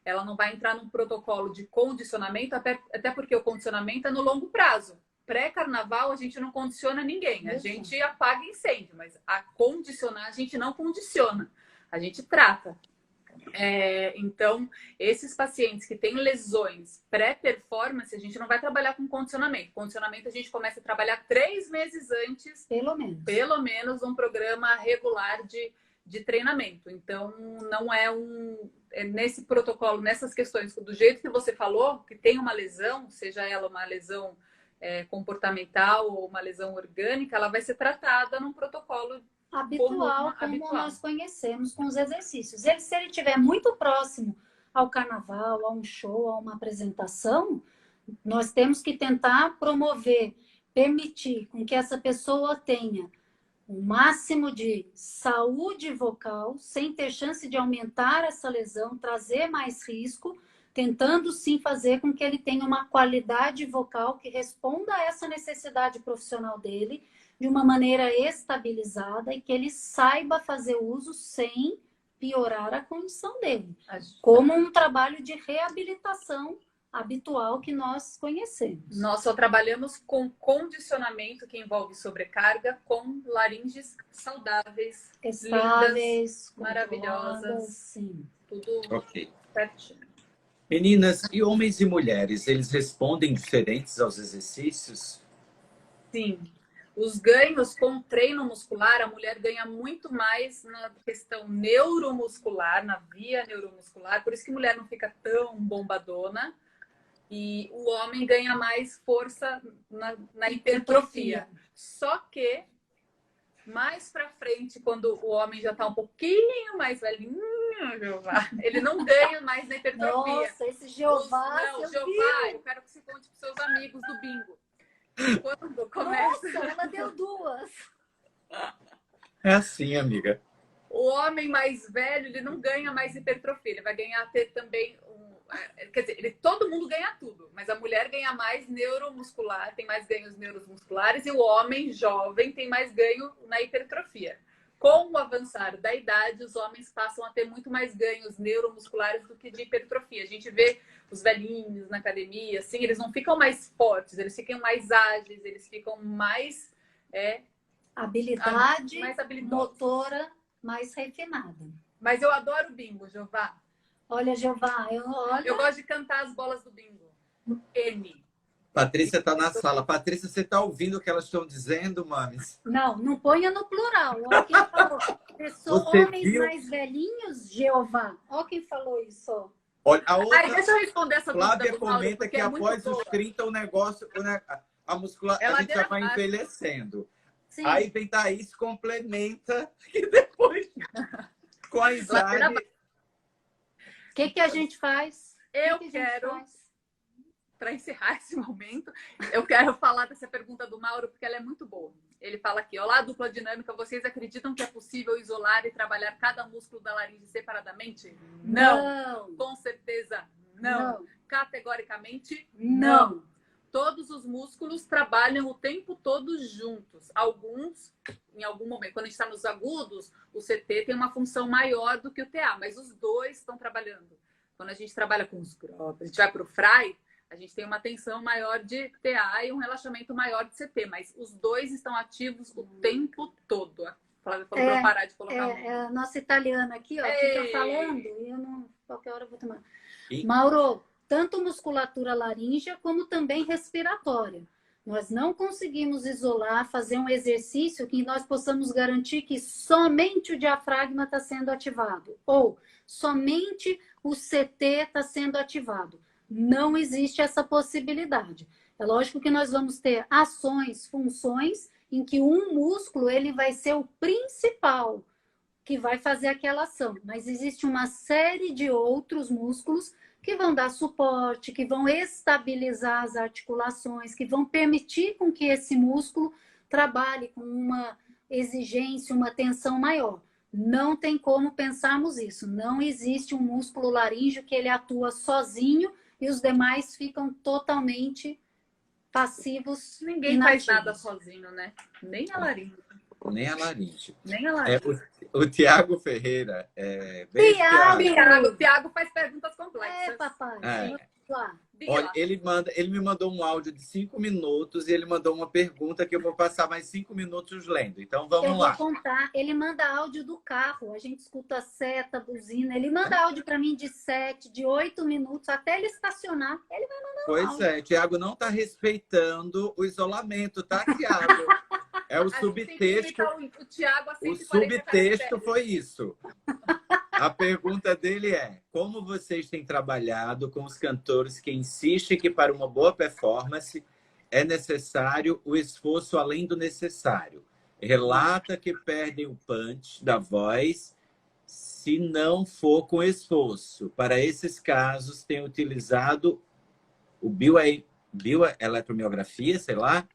Ela não vai entrar num protocolo de condicionamento, até porque o condicionamento é no longo prazo. Pré-carnaval, a gente não condiciona ninguém. A gente apaga incêndio, mas a condicionar, a gente não condiciona. A gente trata. Então, esses pacientes que têm lesões pré-performance, a gente não vai trabalhar com condicionamento. Condicionamento a gente começa a trabalhar 3 meses antes, pelo menos um programa regular de treinamento. Então, não é nesse protocolo, nessas questões, do jeito que você falou, que tem uma lesão, seja ela uma lesão comportamental ou uma lesão orgânica, ela vai ser tratada num protocolo habitual, como nós conhecemos com os exercícios. Se ele estiver muito próximo ao carnaval, a um show, a uma apresentação, nós temos que tentar promover, permitir com que essa pessoa tenha o máximo de saúde vocal, sem ter chance de aumentar essa lesão, trazer mais risco, tentando sim fazer com que ele tenha uma qualidade vocal que responda a essa necessidade profissional dele, de uma maneira estabilizada e que ele saiba fazer uso sem piorar a condição dele. Como um trabalho de reabilitação habitual que nós conhecemos. Nós só trabalhamos com condicionamento que envolve sobrecarga com laringes saudáveis, estáveis, lindas, maravilhosas. Sim. Tudo certinho. Meninas, e homens e mulheres, eles respondem diferentes aos exercícios? Sim. Os ganhos com treino muscular, a mulher ganha muito mais na questão neuromuscular, na via neuromuscular, por isso que a mulher não fica tão bombadona, e o homem ganha mais força na hipertrofia. Só que, mais pra frente, quando o homem já tá um pouquinho mais velhinho, Jeová, ele não ganha mais na hipertrofia. Nossa, esse Jeová, eu quero que você conte pros seus amigos do bingo. Quando começa... Nossa, ela deu 2. É assim, amiga. O homem mais velho, ele não ganha mais hipertrofia. Ele vai ganhar ter também... Quer dizer, todo mundo ganha tudo. Mas a mulher ganha mais neuromuscular, tem mais ganhos neuromusculares. E o homem jovem tem mais ganho na hipertrofia. Com o avançar da idade, os homens passam a ter muito mais ganhos neuromusculares do que de hipertrofia. A gente vê os velhinhos na academia, assim, eles não ficam mais fortes, eles ficam mais ágeis, eles ficam mais... habilidade mais motora mais refinada. Mas eu adoro bingo, Jeová. Olha, Jeová, eu gosto de cantar as bolas do bingo. N. Patrícia está na sala. Patrícia, você está ouvindo o que elas estão dizendo, mames? Não ponha no plural. Olha quem falou. Pessoas, Você homens viu? mais velhinhos, Jeová. Olha quem falou isso. Ó. Olha, a outra, Aí, deixa eu responder essa dúvida Flávia do Mauro, comenta porque que é muito após os boa. 30 o negócio, né, a musculatura, a gente já vai envelhecendo. Sim. Aí vem Thaís, complementa, e depois, com a idade... O que a gente faz? Eu quero, para encerrar esse momento, eu quero falar dessa pergunta do Mauro, porque ela é muito boa. Ele fala aqui: olá, dupla dinâmica, vocês acreditam que é possível isolar e trabalhar cada músculo da laringe separadamente? Não. Com certeza, não. Categoricamente, não. Todos os músculos trabalham o tempo todo juntos. Alguns, em algum momento, quando a gente está nos agudos, o CT tem uma função maior do que o TA, mas os dois estão trabalhando. Quando a gente trabalha com os próprios, a gente vai para o fry, a gente tem uma tensão maior de TA e um relaxamento maior de CT, mas os dois estão ativos o tempo todo. A Flávia falou para eu parar de colocar a mão. É a nossa italiana aqui, ó, fica falando, e eu não, qualquer hora eu vou tomar. Mauro, tanto musculatura laríngea como também respiratória. Nós não conseguimos isolar, fazer um exercício que nós possamos garantir que somente o diafragma está sendo ativado ou somente o CT está sendo ativado. Não existe essa possibilidade. É lógico que nós vamos ter ações, funções em que um músculo ele vai ser o principal que vai fazer aquela ação, mas existe uma série de outros músculos que vão dar suporte, que vão estabilizar as articulações, que vão permitir com que esse músculo trabalhe com uma exigência, uma tensão maior. Não tem como pensarmos isso. Não existe um músculo laríngeo que ele atua sozinho e os demais ficam totalmente passivos. Ninguém inativos. faz nada sozinho, né? Nem a laringe. Nem a laringe. Nem a laringe. O Tiago Ferreira. Tiago faz perguntas complexas. Papai. Olha, ele me mandou um áudio de 5 minutos e ele mandou uma pergunta que eu vou passar mais 5 minutos lendo. Então vamos lá. Eu vou contar. Ele manda áudio do carro. A gente escuta a seta, buzina. Ele manda áudio para mim de 7, de 8 minutos, até ele estacionar. Ele vai mandar Pois áudio. é, Tiago não está respeitando o isolamento, tá, Tiago? É o subtexto. O subtexto foi isso. A pergunta dele é: como vocês têm trabalhado com os cantores que insistem que para uma boa performance é necessário o esforço além do necessário? Relata que perdem o punch da voz se não for com esforço. Para esses casos, tem utilizado o bioeletromiografia, sei lá,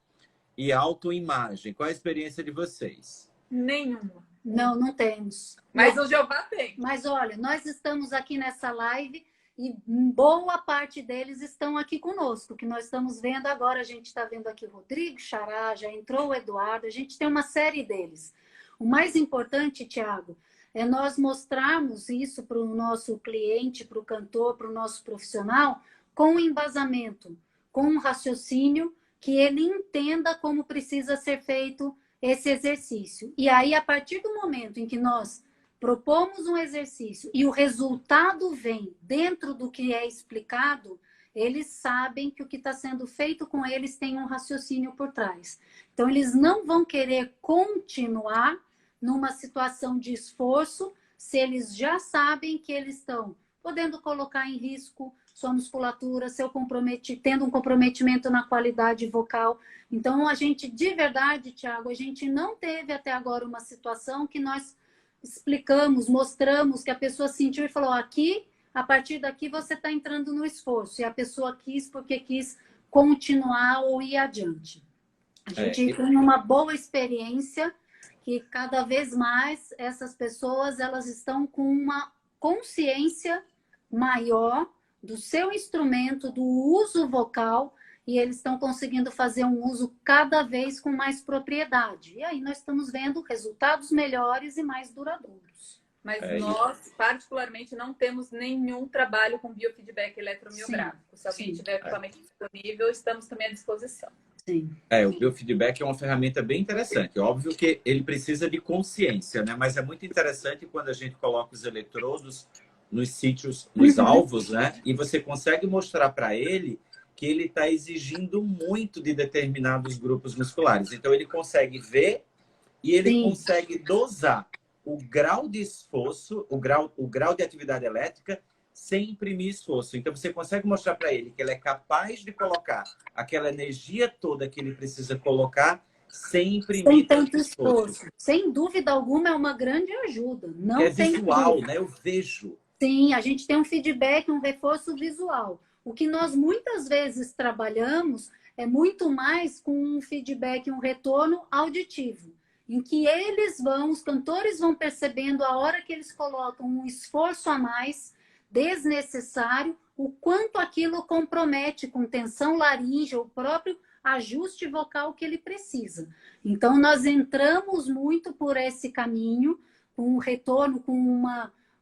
e autoimagem. Qual a experiência de vocês? Nenhuma. Não temos. Mas o Jeová tem. Mas olha, nós estamos aqui nessa live e boa parte deles estão aqui conosco, que nós estamos vendo agora. A gente está vendo aqui o Rodrigo Xará, já entrou o Eduardo, a gente tem uma série deles. O mais importante, Tiago, é nós mostrarmos isso para o nosso cliente, para o cantor, para o nosso profissional, com embasamento, com um raciocínio que ele entenda como precisa ser feito esse exercício. E aí, a partir do momento em que nós propomos um exercício e o resultado vem dentro do que é explicado, eles sabem que o que está sendo feito com eles tem um raciocínio por trás. Então, eles não vão querer continuar numa situação de esforço se eles já sabem que eles estão podendo colocar em risco sua musculatura, tendo um comprometimento na qualidade vocal. Então, a gente, de verdade, Tiago, a gente não teve até agora uma situação que nós explicamos, mostramos, que a pessoa sentiu e falou: aqui, a partir daqui você está entrando no esforço. E a pessoa quis porque quis continuar ou ir adiante. A gente tem uma boa experiência que cada vez mais essas pessoas elas estão com uma consciência maior do seu instrumento, do uso vocal, e eles estão conseguindo fazer um uso cada vez com mais propriedade. E aí nós estamos vendo resultados melhores e mais duradouros. Mas nós, particularmente, não temos nenhum trabalho com biofeedback eletromiográfico. Se alguém tiver equipamento disponível, estamos também à disposição. Sim. O biofeedback é uma ferramenta bem interessante. Óbvio que ele precisa de consciência, né? Mas é muito interessante quando a gente coloca os eletrodos nos sítios, nos alvos, né? E você consegue mostrar para ele que ele está exigindo muito de determinados grupos musculares. Então, ele consegue ver e ele Sim. consegue dosar o grau de esforço, o grau de atividade elétrica, sem imprimir esforço. Então, você consegue mostrar para ele que ele é capaz de colocar aquela energia toda que ele precisa colocar sem imprimir Sem tanto esforço. esforço. Sem dúvida alguma, é uma grande ajuda. Não Que é tem visual, dúvida. né? Eu vejo. Sim, a gente tem um feedback, um reforço visual. O que nós muitas vezes trabalhamos é muito mais com um feedback, um retorno auditivo, em que os cantores vão percebendo a hora que eles colocam um esforço a mais, desnecessário, o quanto aquilo compromete com tensão laríngea, o próprio ajuste vocal que ele precisa. Então, nós entramos muito por esse caminho, com um retorno, com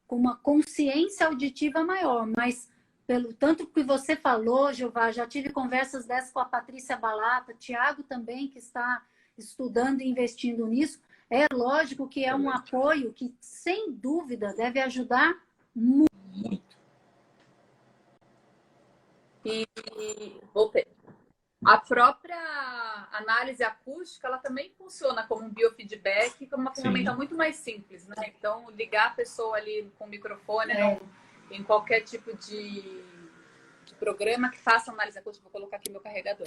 uma consciência auditiva maior, mas pelo tanto que você falou, Jeová, já tive conversas dessas com a Patrícia Balata, Tiago também, que está estudando e investindo nisso. É lógico que é um apoio que, sem dúvida, deve ajudar muito. E voltei. A própria análise acústica, ela também funciona como um biofeedback, como uma ferramenta muito mais simples, né? Então, ligar a pessoa ali com o microfone, em qualquer tipo de programa que faça análise acústica, vou colocar aqui meu carregador.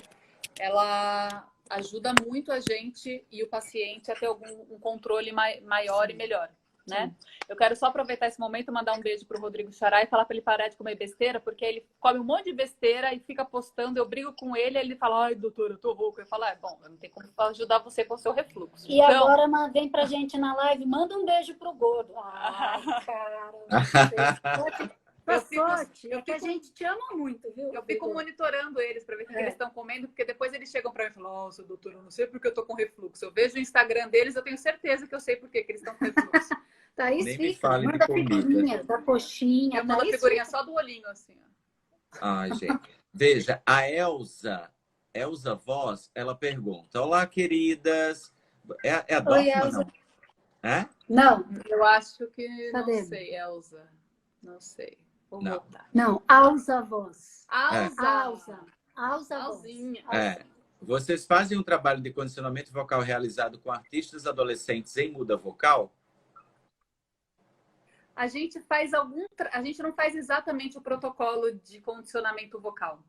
Ela ajuda muito a gente e o paciente a ter um controle maior e melhor, né? Eu quero só aproveitar esse momento e mandar um beijo pro Rodrigo Xará e falar para ele parar de comer besteira, porque ele come um monte de besteira e fica postando, eu brigo com ele, ele fala, ai, doutora, eu tô rouco. Eu falo, bom, eu não tenho como ajudar você com o seu refluxo. E então... agora vem pra gente na live, manda um beijo pro gordo. Ai, cara, a gente te ama muito, viu? Eu fico monitorando eles para ver o que eles estão comendo, porque depois eles chegam para mim e falam, nossa, doutora, eu não sei porque eu tô com refluxo. Eu vejo o Instagram deles, eu tenho certeza que eu sei por que eles estão com refluxo. Thaís fica, manda figurinha da coxinha. Eu mando a figurinha só do olhinho, assim. Ó. Ai, gente. Veja, a Elza Voz, ela pergunta, olá, queridas. É a Dorfman, não? É? Não. Eu acho que, não sei, Elza. Não sei. Vou voltar. Não, Alza Voz. Alzinha. Vocês fazem um trabalho de condicionamento vocal realizado com artistas adolescentes em muda vocal? A gente não faz exatamente o protocolo de condicionamento vocal.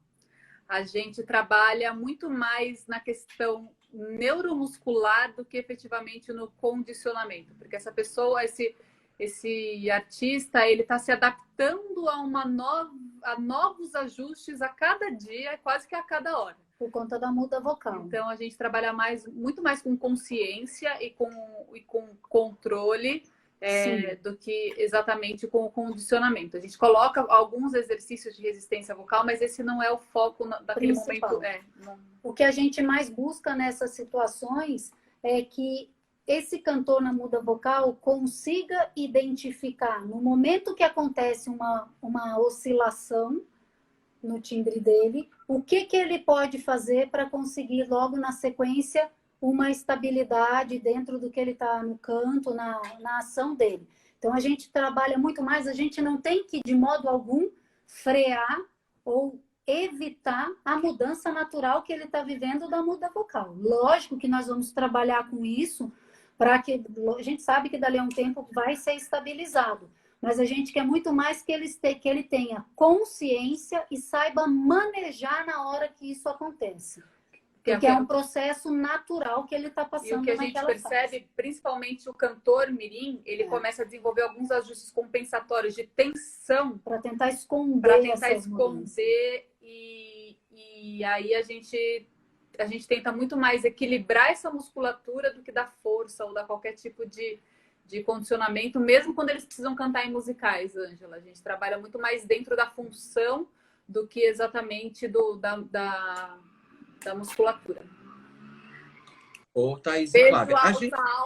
A gente trabalha muito mais na questão neuromuscular do que efetivamente no condicionamento, porque essa pessoa, esse artista, ele está se adaptando a novos ajustes a cada dia, quase que a cada hora. Por conta da muda vocal. Então, a gente trabalha muito mais com consciência e com controle do que exatamente com o condicionamento. A gente coloca alguns exercícios de resistência vocal, mas esse não é o foco daquele principal. momento. O que a gente mais busca nessas situações é que esse cantor na muda vocal consiga identificar, no momento que acontece uma oscilação no timbre dele, o que ele pode fazer para conseguir logo na sequência uma estabilidade dentro do que ele está no canto, na ação dele. Então, a gente trabalha muito mais, a gente não tem que, de modo algum, frear ou evitar a mudança natural que ele está vivendo da muda vocal. Lógico que nós vamos trabalhar com isso, para que a gente sabe que dali a um tempo vai ser estabilizado, mas a gente quer muito mais que ele tenha consciência e saiba manejar na hora que isso acontece. Porque é um processo natural que ele está passando. E o que a gente percebe, principalmente o cantor mirim, ele começa a desenvolver alguns ajustes compensatórios de tensão. Para tentar esconder. E aí a gente tenta muito mais equilibrar essa musculatura do que dar força ou dar qualquer tipo de condicionamento, mesmo quando eles precisam cantar em musicais, Ângela. A gente trabalha muito mais dentro da função do que exatamente da musculatura. Ô, Thaís Flávia.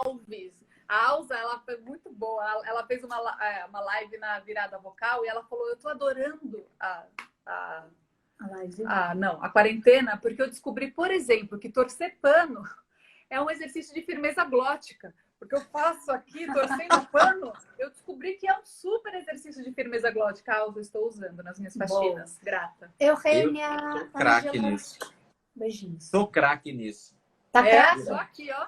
Alves. A Alza, ela foi muito boa. Ela fez uma live na virada vocal e ela falou, eu tô adorando a quarentena, porque eu descobri, por exemplo, que torcer pano é um exercício de firmeza glótica. porque eu faço aqui, torcendo o pano, eu descobri que é um super exercício de firmeza glótica. Eu estou usando nas minhas faxinas. Grata. Eugênia, Eu sou craque nisso. Beijinhos. Sou craque nisso. Tá craque? Só aqui, ó.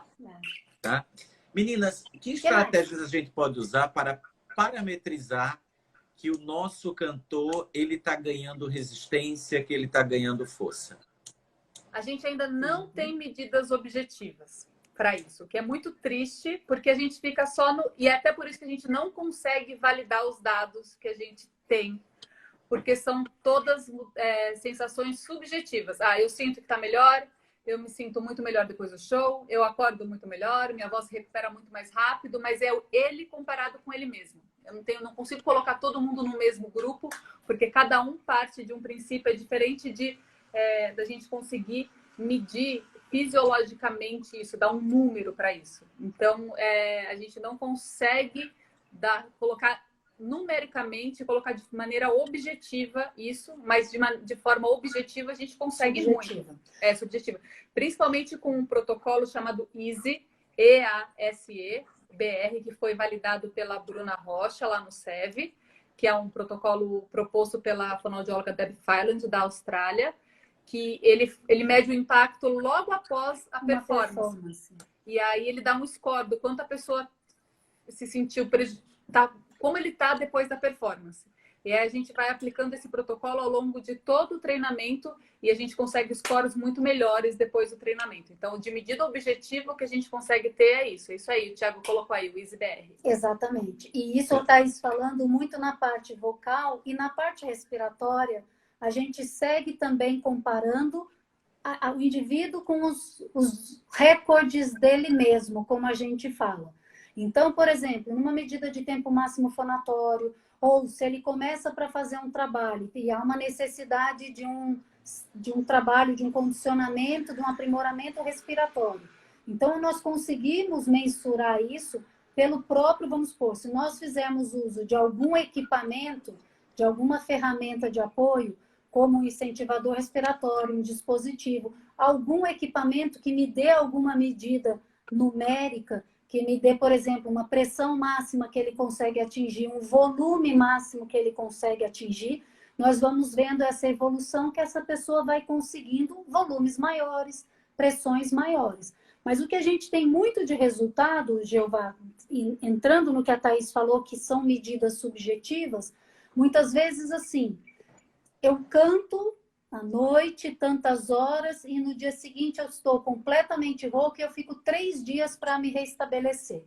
Tá? Meninas, que estratégias a gente pode usar para parametrizar que o nosso cantor ele está ganhando resistência, que ele está ganhando força? A gente ainda não tem medidas objetivas para isso, o que é muito triste, porque a gente fica só no... E é até por isso que a gente não consegue validar os dados que a gente tem, porque são todas sensações subjetivas. Eu sinto que está melhor, eu me sinto muito melhor depois do show, eu acordo muito melhor, minha voz se recupera muito mais rápido, mas é ele comparado com ele mesmo. Eu não consigo colocar todo mundo no mesmo grupo, porque cada um parte de um princípio diferente da gente conseguir medir fisiologicamente isso, dar um número para isso. Então, a gente não consegue colocar numericamente, colocar de maneira objetiva isso, mas de forma objetiva a gente consegue muito. Subjetiva. Principalmente com um protocolo chamado EASE, EASE, BR, que foi validado pela Bruna Rocha, lá no SEV, que é um protocolo proposto pela fonoaudióloga Deb Fyland, da Austrália, que ele mede o impacto logo após a performance. E aí ele dá um score do quanto a pessoa se sentiu, como ele está depois da performance. E aí a gente vai aplicando esse protocolo ao longo de todo o treinamento e a gente consegue scores muito melhores depois do treinamento. Então, de medida objetiva, o que a gente consegue ter é isso. É isso aí, o Thiago colocou aí, o EasyBR. Exatamente. E isso o Thaís falando muito na parte vocal e na parte respiratória, a gente segue também comparando o indivíduo com os recordes dele mesmo, como a gente fala. Então, por exemplo, numa medida de tempo máximo fonatório, ou se ele começa para fazer um trabalho e há uma necessidade de um trabalho, de um condicionamento, de um aprimoramento respiratório. Então, nós conseguimos mensurar isso pelo próprio, vamos supor, se nós fizermos uso de algum equipamento, de alguma ferramenta de apoio, como um incentivador respiratório, um dispositivo, algum equipamento que me dê alguma medida numérica, que me dê, por exemplo, uma pressão máxima que ele consegue atingir, um volume máximo que ele consegue atingir, nós vamos vendo essa evolução que essa pessoa vai conseguindo volumes maiores, pressões maiores. Mas o que a gente tem muito de resultado, Jeová, entrando no que a Thaís falou, que são medidas subjetivas, muitas vezes assim, eu canto à noite, tantas horas, e no dia seguinte eu estou completamente rouca e eu fico 3 dias para me restabelecer.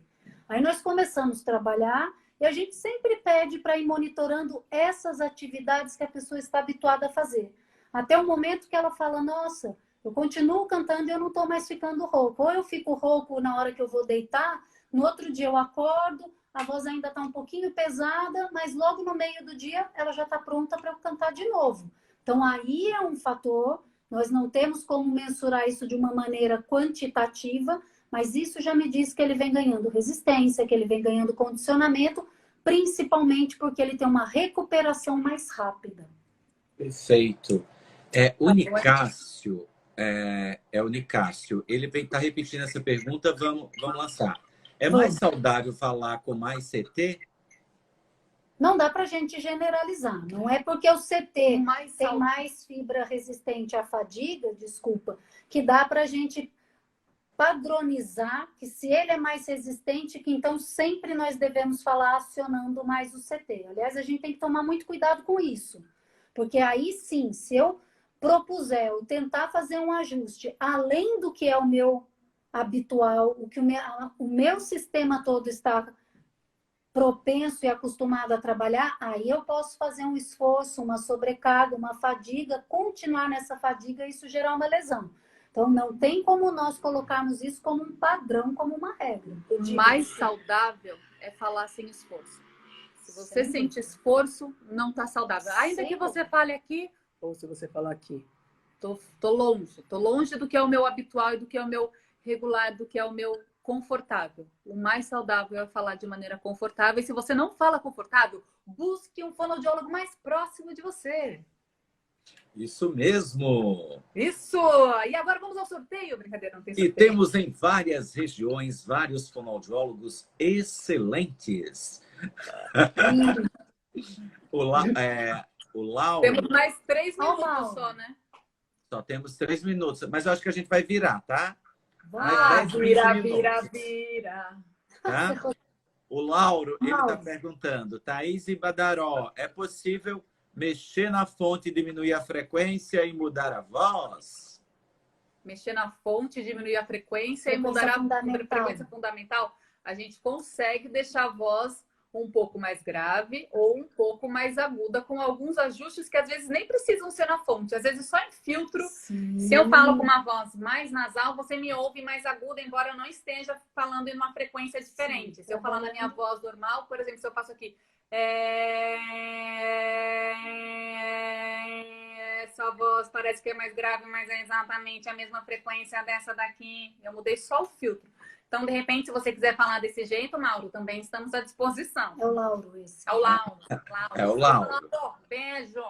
Aí nós começamos a trabalhar e a gente sempre pede para ir monitorando essas atividades que a pessoa está habituada a fazer. Até o momento que ela fala, nossa, eu continuo cantando e eu não estou mais ficando rouco. Ou eu fico rouco na hora que eu vou deitar, no outro dia eu acordo, a voz ainda está um pouquinho pesada, mas logo no meio do dia ela já está pronta para eu cantar de novo. Então, aí é um fator, nós não temos como mensurar isso de uma maneira quantitativa, mas isso já me diz que ele vem ganhando resistência, que ele vem ganhando condicionamento, principalmente porque ele tem uma recuperação mais rápida. Perfeito. O Nicásio, o Nicásio, ele está repetindo essa pergunta, vamos lançar. É mais saudável falar com mais CT? Não dá para a gente generalizar. Não é porque o CT tem mais fibra resistente à fadiga, que dá para a gente padronizar que se ele é mais resistente, que então sempre nós devemos falar acionando mais o CT. Aliás, a gente tem que tomar muito cuidado com isso. Porque aí sim, se eu propuser, eu tentar fazer um ajuste além do que é o meu habitual, o que o meu sistema todo está propenso e acostumado a trabalhar, aí eu posso fazer um esforço, uma sobrecarga, uma fadiga, continuar nessa fadiga e isso gerar uma lesão. Então, não tem como nós colocarmos isso como um padrão, como uma regra. O mais saudável é falar sem esforço. Se você sente esforço, não está saudável. Ainda que você fale aqui, ou se você falar aqui, tô longe do que é o meu habitual e do que é o meu regular, do que é o meu confortável. O mais saudável é falar de maneira confortável. E se você não fala confortável, busque um fonoaudiólogo mais próximo de você. Isso mesmo. Isso! E agora vamos ao sorteio. Brincadeira, não tem E sorteio. temos em várias regiões vários fonoaudiólogos excelentes. O Lauro... Temos mais 3 minutos Mauro. só, né? Só temos 3 minutos, mas eu acho que a gente vai virar, tá? Ah, 10, 15 vira, minutos. vira. Tá? O Lauro, ele está Mauro. perguntando, Thaís e Badaró, é possível mexer na fonte, diminuir a frequência e mudar a voz? Mexer na fonte, diminuir a frequência e Frequência mudar a fundamental. frequência fundamental. A gente consegue deixar a voz um pouco mais grave ou um pouco mais aguda, com alguns ajustes que às vezes nem precisam ser na fonte. Às vezes só em filtro. Sim. Se eu falo com uma voz mais nasal, você me ouve mais aguda, embora eu não esteja falando em uma frequência diferente. Se eu falar na minha voz normal, por exemplo, se eu faço aqui... Essa voz parece que é mais grave, mas é exatamente a mesma frequência dessa daqui. Eu mudei só o filtro. Então, de repente, se você quiser falar desse jeito, Mauro, também estamos à disposição. É o Lauro esse. É o Lauro. É o Lauro. Beijo.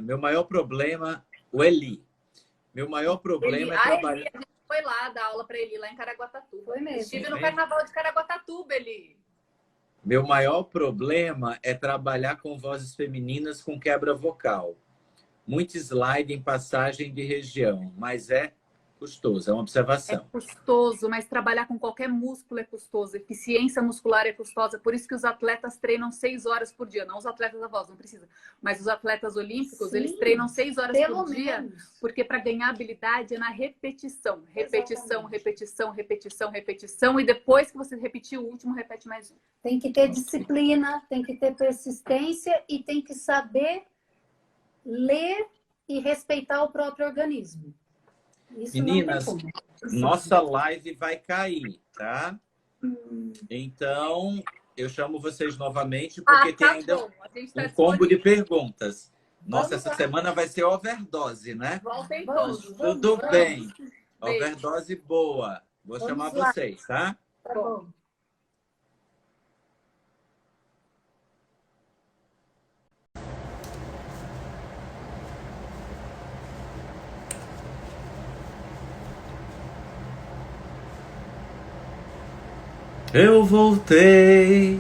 Meu maior problema, o Eli. Meu maior problema é trabalhar... Eli, a gente foi lá dar aula para Eli, lá em Caraguatatuba. Foi mesmo. Estive no carnaval de Caraguatatuba, Eli. Meu maior problema é trabalhar com vozes femininas com quebra vocal. Muito slide em passagem de região, mas é custoso, é uma observação. É custoso, mas trabalhar com qualquer músculo é custoso. Eficiência muscular é custosa. Por isso que os atletas treinam 6 horas por dia. Não os atletas da voz, não precisa. Mas os atletas olímpicos, Sim, eles treinam 6 horas pelo por dia. menos. Porque para ganhar habilidade é na repetição. Repetição, Exatamente. repetição, repetição, repetição. E depois que você repetir o último, repete mais um. Tem que ter disciplina, tem que ter persistência e tem que saber ler e respeitar o próprio organismo. Isso Meninas, não tem como. nossa live vai cair, tá? Então, eu chamo vocês novamente, porque tem ainda bom. A gente tá um combo de disponível. perguntas. Nossa, Vamos essa lá. semana vai ser overdose, né? Voltem Vamos. todos. Tudo bem. Beijo. Overdose boa. Vou Vamos chamar lá. vocês, tá? Tá bom. Eu voltei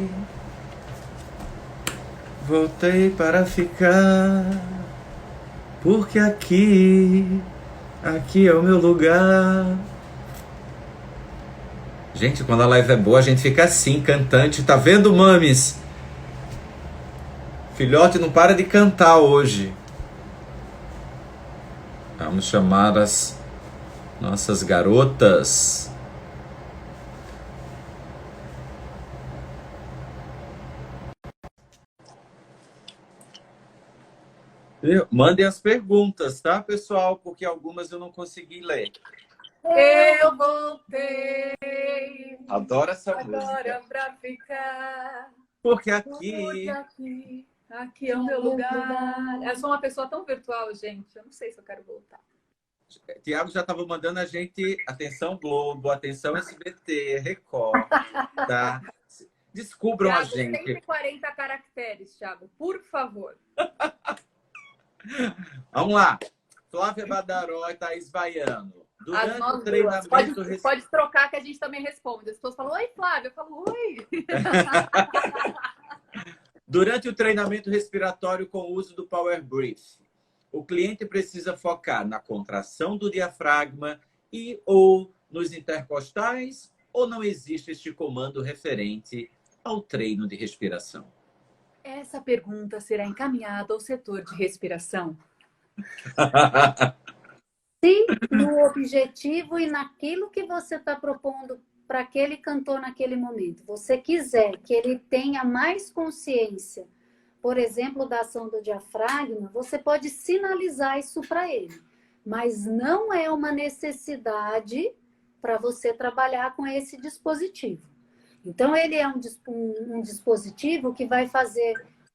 para ficar, porque aqui é o meu lugar. Gente, quando a live é boa, a gente fica assim, cantante. Tá vendo, mames? Filhote não para de cantar hoje. Vamos chamar as nossas garotas. Mandem as perguntas, tá, pessoal? Porque algumas eu não consegui ler. Eu voltei Adoro essa música. agora pra ficar. Porque Porque aqui é o meu lugar. Eu sou uma pessoa tão virtual, gente. Eu não sei se eu quero voltar. Tiago já estava mandando a gente... Atenção Globo, atenção SBT, Record, tá? Descubram a Thiago, gente. 140 caracteres, Thiago. Por favor. Vamos lá. Flávia Badaró e Thaís Baiano. As Durante nós o duas. treinamento... Pode trocar que a gente também responde. As pessoas falam, oi, Flávia. Eu falo, oi. Durante o treinamento respiratório com o uso do Power Breath, o cliente precisa focar na contração do diafragma ou nos intercostais, ou não existe este comando referente ao treino de respiração? Essa pergunta será encaminhada ao setor de respiração. Se no objetivo e naquilo que você está propondo para aquele cantor naquele momento, você quiser que ele tenha mais consciência, por exemplo, da ação do diafragma, você pode sinalizar isso para ele. Mas não é uma necessidade para você trabalhar com esse dispositivo. Então, ele é um dispositivo que vai fazer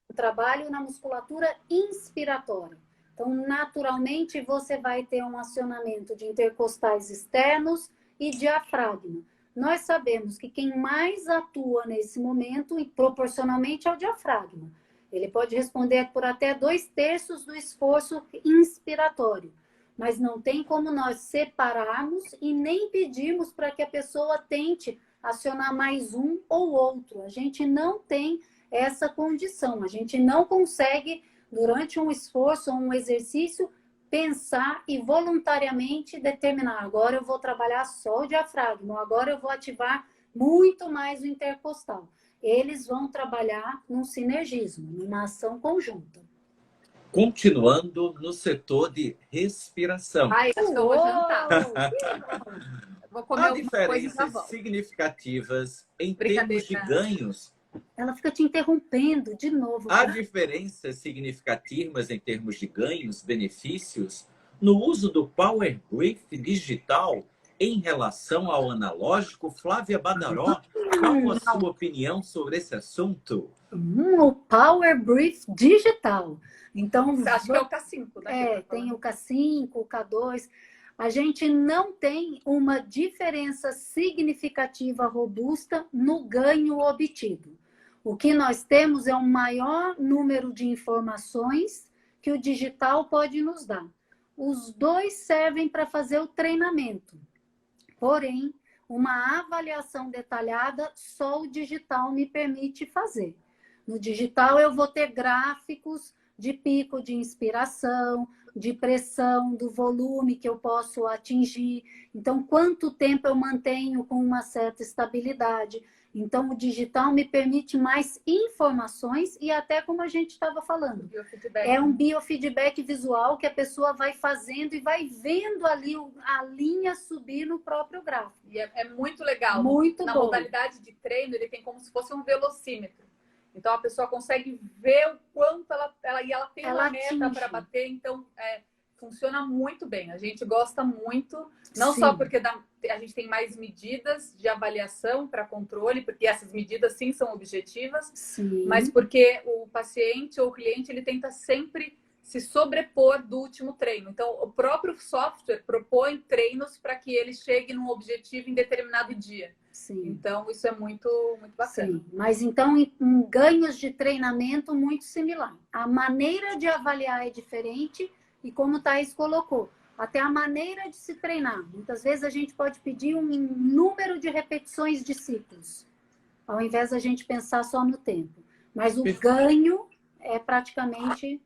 o trabalho na musculatura inspiratória. Então, naturalmente, você vai ter um acionamento de intercostais externos e diafragma. Nós sabemos que quem mais atua nesse momento, e proporcionalmente, é o diafragma. Ele pode responder por até 2/3 do esforço inspiratório. Mas não tem como nós separarmos e nem pedirmos para que a pessoa tente acionar mais um ou outro. A gente não tem essa condição. A gente não consegue, durante um esforço ou um exercício, pensar e voluntariamente determinar. Agora eu vou trabalhar só o diafragma, agora eu vou ativar muito mais o intercostal. Eles vão trabalhar num sinergismo, numa ação conjunta. Continuando no setor de respiração. Ai, acho que eu vou jantar. Vou comer Há alguma coisa e já diferenças volto. significativas em termos de ganhos? Ela fica te interrompendo de novo. Há diferenças significativas em termos de ganhos, benefícios, no uso do Power Brief digital em relação ao analógico? Flávia Badaró, qual a sua opinião sobre esse assunto? O Power Brief digital. Então, Acho que é o K5, né? Tem o K5, o K2. A gente não tem uma diferença significativa robusta no ganho obtido. O que nós temos é um maior número de informações que o digital pode nos dar. Os dois servem para fazer o treinamento. Porém, uma avaliação detalhada só o digital me permite fazer. No digital eu vou ter gráficos de pico de inspiração, de pressão, do volume que eu posso atingir. Então, quanto tempo eu mantenho com uma certa estabilidade. Então, o digital me permite mais informações e até como a gente estava falando. É um biofeedback visual que a pessoa vai fazendo e vai vendo ali a linha subir no próprio gráfico. E é muito legal. Muito Na bom. modalidade de treino, ele tem como se fosse um velocímetro. Então, a pessoa consegue ver o quanto ela tem uma meta para bater. Então, funciona muito bem. A gente gosta muito, não Sim. só porque a gente tem mais medidas de avaliação para controle, porque essas medidas, sim, são objetivas, Sim. mas porque o paciente ou o cliente, ele tenta sempre se sobrepor do último treino. Então, o próprio software propõe treinos para que ele chegue num objetivo em determinado dia. Sim. Então, isso é muito, muito bacana. Sim, mas então em ganhos de treinamento muito similar. A maneira de avaliar é diferente e como o Thaís colocou, até a maneira de se treinar. Muitas vezes a gente pode pedir um número de repetições de ciclos, ao invés da gente pensar só no tempo. Mas o ganho é praticamente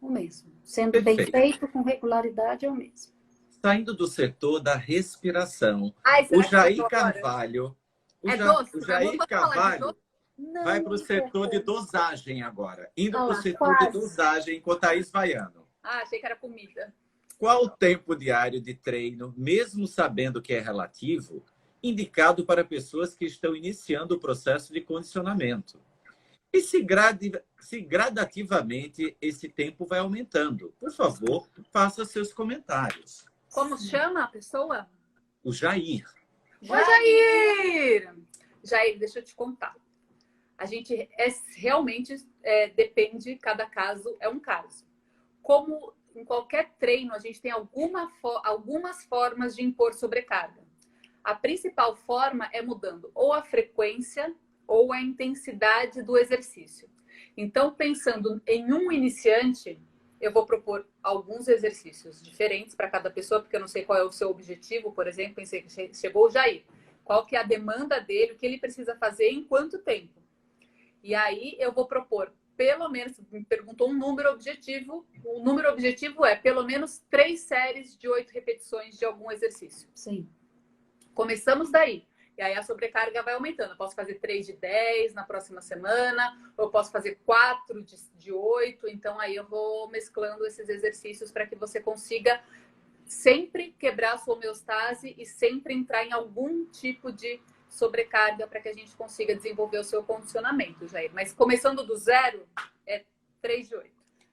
o mesmo. Sendo bem feito, com regularidade, é o mesmo. Saindo do setor da respiração, será o que Jair eu tô agora? Carvalho, doce? o Jair Vamos falar de Carvalho doce? vai para o setor de dosagem agora. Indo para o setor quase. de dosagem com Thaís Vaiano. Achei que era comida. Qual o tempo diário de treino, mesmo sabendo que é relativo, indicado para pessoas que estão iniciando o processo de condicionamento? E se gradativamente esse tempo vai aumentando? Por favor, faça seus comentários. Como chama a pessoa? O Jair. Oi, Jair! Jair, deixa eu te contar. A gente realmente depende, cada caso é um caso. Como em qualquer treino, a gente tem algumas formas de impor sobrecarga. A principal forma é mudando ou a frequência ou a intensidade do exercício. Então, pensando em um iniciante, eu vou propor alguns exercícios diferentes para cada pessoa, porque eu não sei qual é o seu objetivo, por exemplo, pensei que chegou o Jair. Qual que é a demanda dele, o que ele precisa fazer em quanto tempo. E aí eu vou propor, pelo menos, me perguntou um número objetivo, o número objetivo é pelo menos 3 séries de 8 repetições de algum exercício. Sim. Começamos daí. E aí a sobrecarga vai aumentando. Eu posso fazer 3 de 10 na próxima semana, ou eu posso fazer 4 de 8. Então aí eu vou mesclando esses exercícios para que você consiga sempre quebrar a sua homeostase e sempre entrar em algum tipo de sobrecarga para que a gente consiga desenvolver o seu condicionamento, Jair. Mas começando do zero, é 3 de 8.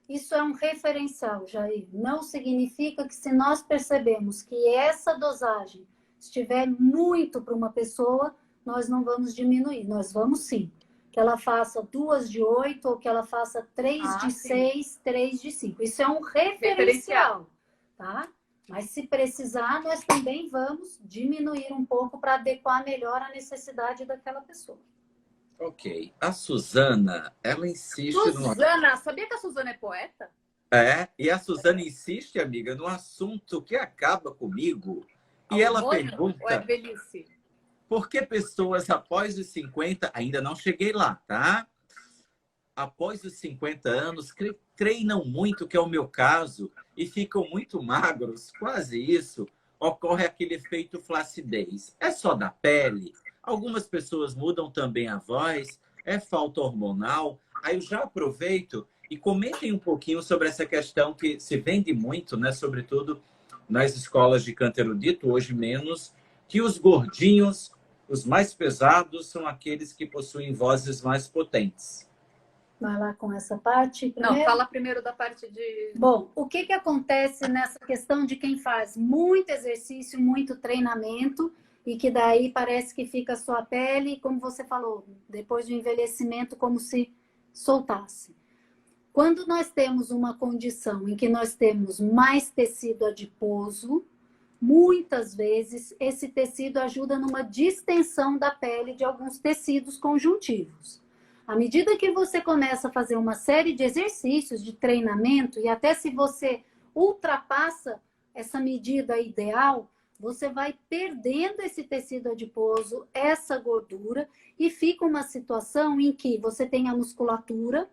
Isso é um referencial, Jair. Não significa que se nós percebemos que essa dosagem estiver muito para uma pessoa, nós não vamos diminuir. Nós vamos sim. Que ela faça 2 de 8 ou que ela faça 3 de 6, 3 de 5. Isso é um referencial, tá? Mas se precisar, nós também vamos diminuir um pouco para adequar melhor a necessidade daquela pessoa. Ok. A Suzana, ela insiste Suzana, sabia que a Suzana é poeta? E a Suzana insiste, amiga, no assunto que acaba comigo. E ela Hormônio pergunta... ou é velhice? Por que pessoas após os 50, ainda não cheguei lá, tá? Após os 50 anos, treinam muito, que é o meu caso, e ficam muito magros, quase isso, ocorre aquele efeito flacidez. É só da pele? Algumas pessoas mudam também a voz, é falta hormonal? Aí eu já aproveito e comentem um pouquinho sobre essa questão que se vende muito, né? Sobretudo nas escolas de canto erudito, hoje menos, que os gordinhos, os mais pesados, são aqueles que possuem vozes mais potentes. Vai lá com essa parte primeiro? Não, fala primeiro da parte de... Bom, o que acontece nessa questão de quem faz muito exercício, muito treinamento, e que daí parece que fica a sua pele, como você falou, depois do envelhecimento, como se soltasse. Quando nós temos uma condição em que nós temos mais tecido adiposo, muitas vezes esse tecido ajuda numa distensão da pele de alguns tecidos conjuntivos. À medida que você começa a fazer uma série de exercícios, de treinamento, e até se você ultrapassa essa medida ideal, você vai perdendo esse tecido adiposo, essa gordura, e fica uma situação em que você tem a musculatura,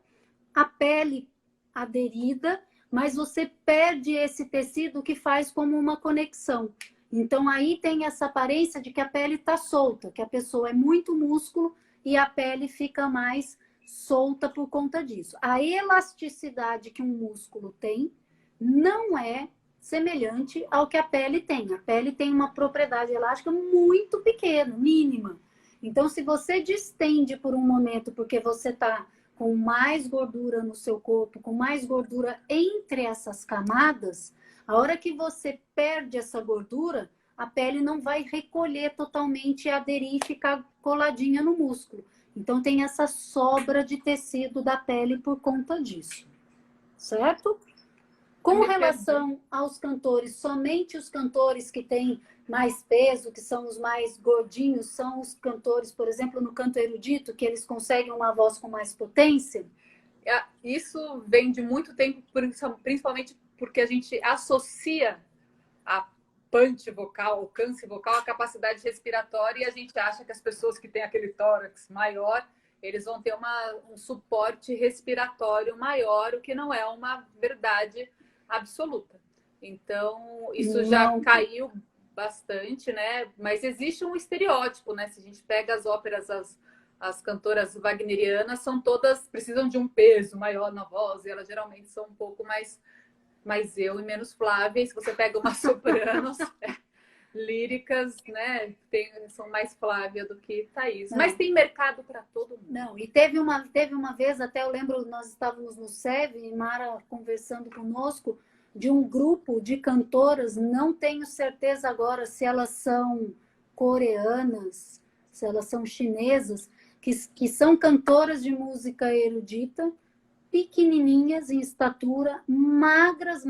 a pele aderida, mas você perde esse tecido que faz como uma conexão. Então, aí tem essa aparência de que a pele está solta, que a pessoa é muito músculo e a pele fica mais solta por conta disso. A elasticidade que um músculo tem não é semelhante ao que a pele tem. A pele tem uma propriedade elástica muito pequena, mínima. Então, se você distende por um momento porque você está com mais gordura no seu corpo, com mais gordura entre essas camadas, a hora que você perde essa gordura, a pele não vai recolher totalmente, aderir e ficar coladinha no músculo. Então, tem essa sobra de tecido da pele por conta disso. Certo? Com relação aos cantores, somente os cantores que têm mais peso, que são os mais gordinhos, são os cantores, por exemplo, no canto erudito, que eles conseguem uma voz com mais potência? Isso vem de muito tempo, principalmente porque a gente associa a punch vocal, o câncer vocal, a capacidade respiratória, e a gente acha que as pessoas que têm aquele tórax maior, eles vão ter um suporte respiratório maior, o que não é uma verdade absoluta. Então, isso já caiu bastante, né? Mas existe um estereótipo, né? Se a gente pega as óperas, as cantoras wagnerianas, são todas, precisam de um peso maior na voz, e elas geralmente são um pouco mais eu e menos Flávia. E se você pega umas sopranos líricas, né? São mais Flávia do que Thaís. Mas tem mercado para todo mundo. Não, e teve uma vez, até eu lembro, nós estávamos no SEV, e Mara conversando conosco, de um grupo de cantoras, não tenho certeza agora se elas são coreanas, se elas são chinesas, que são cantoras de música erudita, pequenininhas em estatura, magras,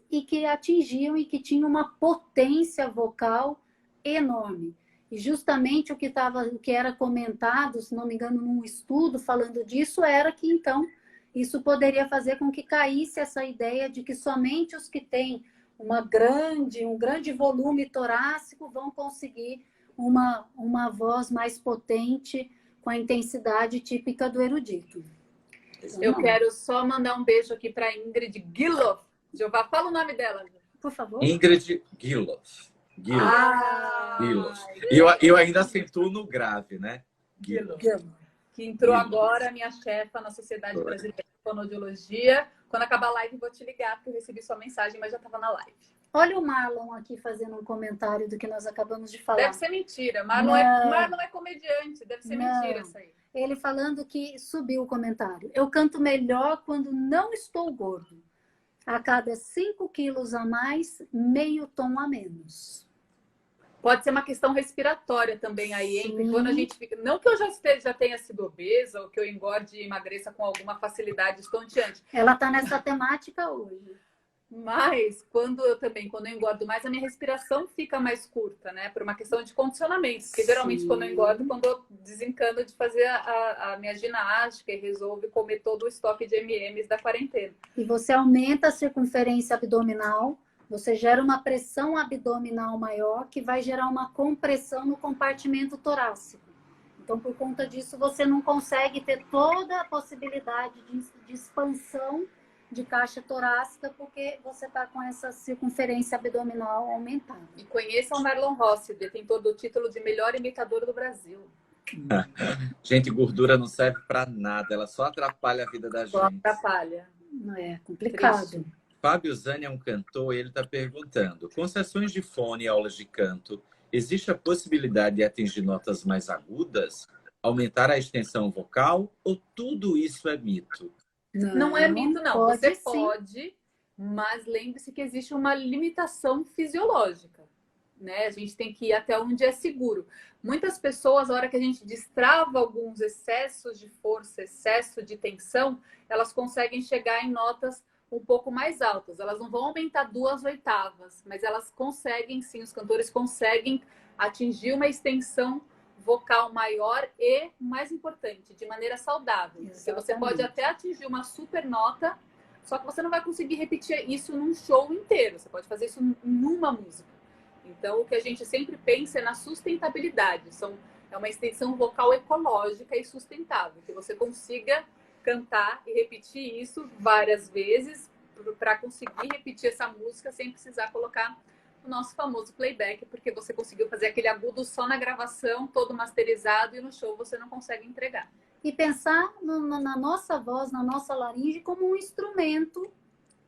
e que atingiam e que tinham uma potência vocal enorme. E justamente o que era comentado, se não me engano, num estudo falando disso, era que então isso poderia fazer com que caísse essa ideia de que somente os que têm um grande volume torácico vão conseguir uma voz mais potente com a intensidade típica do erudito. Eu quero só mandar um beijo aqui para Ingrid Gilloff. Jeová, fala o nome dela, por favor. Ingrid Gilloff. Eu ainda acentuo no grave, né? Gilloff. Que entrou agora, minha chefa na Sociedade Brasileira de Fonoaudiologia. Quando acabar a live, vou te ligar, porque eu recebi sua mensagem, mas já estava na live. Olha o Marlon aqui fazendo um comentário do que nós acabamos de falar. Deve ser mentira. Marlon é comediante. Deve ser mentira isso aí. Ele falando que subiu o comentário. Eu canto melhor quando não estou gordo. A cada 5 quilos a mais, meio tom a menos. Pode ser uma questão respiratória também aí, hein? Porque quando a gente fica... Não que eu já tenha sido obesa ou que eu engorde e emagreça com alguma facilidade estonteante. Ela está nessa temática hoje. Mas quando eu engordo mais, a minha respiração fica mais curta, né? Por uma questão de condicionamento. Porque geralmente quando eu engordo, quando eu desencano de fazer a minha ginástica e resolvo comer todo o estoque de M&M's da quarentena. E você aumenta a circunferência abdominal, você gera uma pressão abdominal maior, que vai gerar uma compressão no compartimento torácico. Então, por conta disso, você não consegue ter toda a possibilidade de expansão de caixa torácica, porque você está com essa circunferência abdominal aumentada. E conheça o Marlon Rossi, detentor do título de melhor imitador do Brasil. Gente, gordura não serve para nada, ela só atrapalha a vida da Só gente. atrapalha. Não é complicado. Triste. Fábio Zani é um cantor e ele está perguntando: com sessões de fone e aulas de canto, existe a possibilidade de atingir notas mais agudas, aumentar a extensão vocal, ou tudo isso é mito? Não é mito, não. Pode, Você sim. pode, mas lembre-se que existe uma limitação fisiológica, né? A gente tem que ir até onde é seguro. Muitas pessoas, na hora que a gente destrava alguns excessos de força, excesso de tensão, elas conseguem chegar em notas um pouco mais altas. Elas não vão aumentar 2 oitavas, mas elas conseguem, sim, os cantores conseguem atingir uma extensão vocal maior e, mais importante, de maneira saudável. Porque você pode até atingir uma super nota, só que você não vai conseguir repetir isso num show inteiro. Você pode fazer isso numa música. Então, o que a gente sempre pensa é na sustentabilidade. É uma extensão vocal ecológica e sustentável, que você consiga cantar e repetir isso várias vezes para conseguir repetir essa música sem precisar colocar o nosso famoso playback, porque você conseguiu fazer aquele agudo só na gravação, todo masterizado, e no show você não consegue entregar. E pensar na nossa voz, na nossa laringe, como um instrumento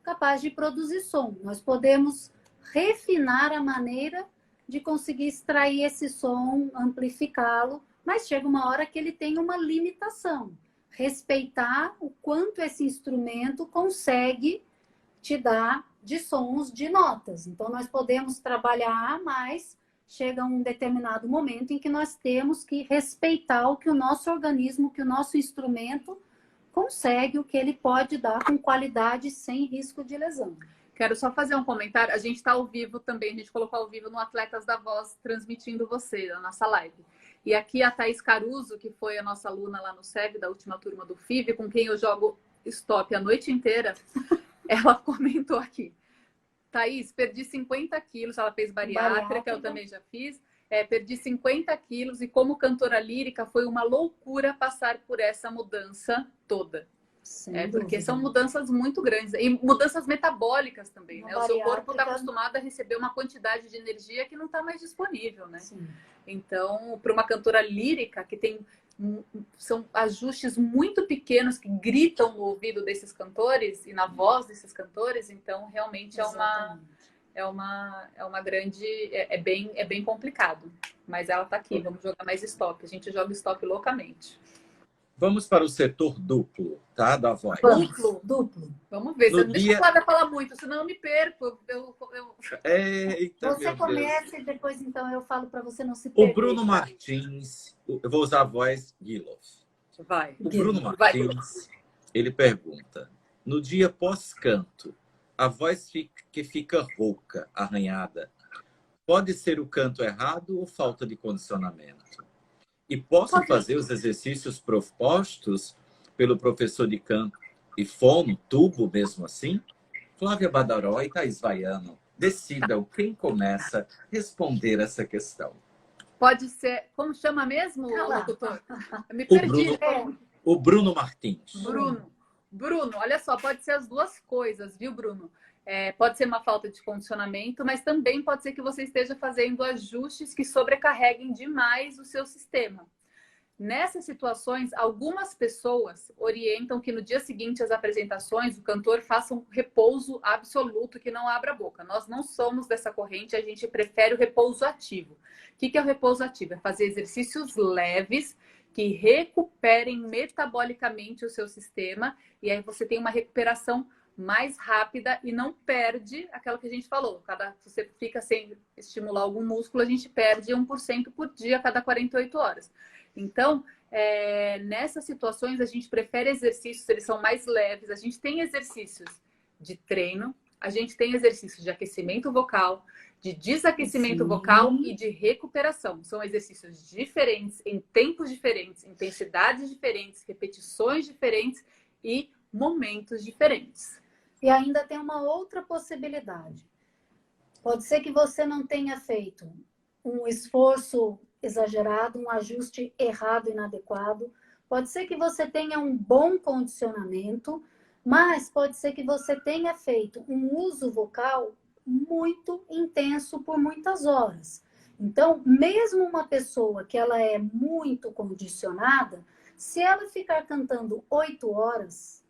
capaz de produzir som. Nós podemos refinar a maneira de conseguir extrair esse som, amplificá-lo, mas chega uma hora que ele tem uma limitação. Respeitar o quanto esse instrumento consegue te dar de sons, de notas. Então, nós podemos trabalhar, mas chega um determinado momento em que nós temos que respeitar o que o nosso organismo, que o nosso instrumento consegue, o que ele pode dar com qualidade, sem risco de lesão. Quero só fazer um comentário. A gente está ao vivo também, a gente colocou ao vivo no Atletas da Voz, transmitindo você, na nossa live. E aqui a Thaís Caruso, que foi a nossa aluna lá no SEB, da última turma do FIV, com quem eu jogo stop a noite inteira, ela comentou aqui: Thaís, perdi 50 quilos, ela fez bariátrica, eu também já fiz, perdi 50 quilos e como cantora lírica foi uma loucura passar por essa mudança toda. Porque são mudanças muito grandes e mudanças metabólicas também, né? O seu corpo está acostumado a receber uma quantidade de energia que não está mais disponível, né? Sim. Então, para uma cantora lírica que são ajustes muito pequenos que gritam no ouvido desses cantores e na voz desses cantores, então realmente é uma grande, é bem complicado. Mas ela está aqui, vamos jogar mais stop. A gente joga stop loucamente. Vamos para o setor duplo, tá? Da voz. Duplo. Vamos ver. Você não deixa a Flávia falar muito, senão eu me perco. Eita, você meu começa Deus. e depois, então, eu falo para você não se perder. O Bruno Martins, eu vou usar a voz Guilof. Vai. O Bruno Martins, ele pergunta: no dia pós-canto, a voz que fica rouca, arranhada, pode ser o canto errado ou falta de condicionamento? E posso fazer os exercícios propostos pelo professor de canto e fono, tubo mesmo assim? Flávia Badaró e Thaís Vaiano, decidam quem começa a responder essa questão. Pode ser... Como chama mesmo, doutor? Eu me perdi. O Bruno Martins. Bruno, olha só, pode ser as duas coisas, viu, Bruno? Pode ser uma falta de condicionamento, mas também pode ser que você esteja fazendo ajustes que sobrecarreguem demais o seu sistema. Nessas situações, algumas pessoas orientam que no dia seguinte às apresentações, o cantor faça um repouso absoluto, que não abra a boca. Nós não somos dessa corrente, a gente prefere o repouso ativo. O que é o repouso ativo? É fazer exercícios leves que recuperem metabolicamente o seu sistema, e aí você tem uma recuperação mais rápida e não perde aquilo que a gente falou. Se você fica sem estimular algum músculo, a gente perde 1% por dia a cada 48 horas. Então, nessas situações, a gente prefere exercícios, eles são mais leves. A gente tem exercícios de treino, a gente tem exercícios de aquecimento vocal, de desaquecimento vocal e de recuperação. São exercícios diferentes, em tempos diferentes, intensidades diferentes, repetições diferentes e momentos diferentes. E ainda tem uma outra possibilidade. Pode ser que você não tenha feito um esforço exagerado, um ajuste errado, inadequado. Pode ser que você tenha um bom condicionamento, mas pode ser que você tenha feito um uso vocal muito intenso por muitas horas. Então, mesmo uma pessoa que ela é muito condicionada, se ela ficar cantando 8 horas,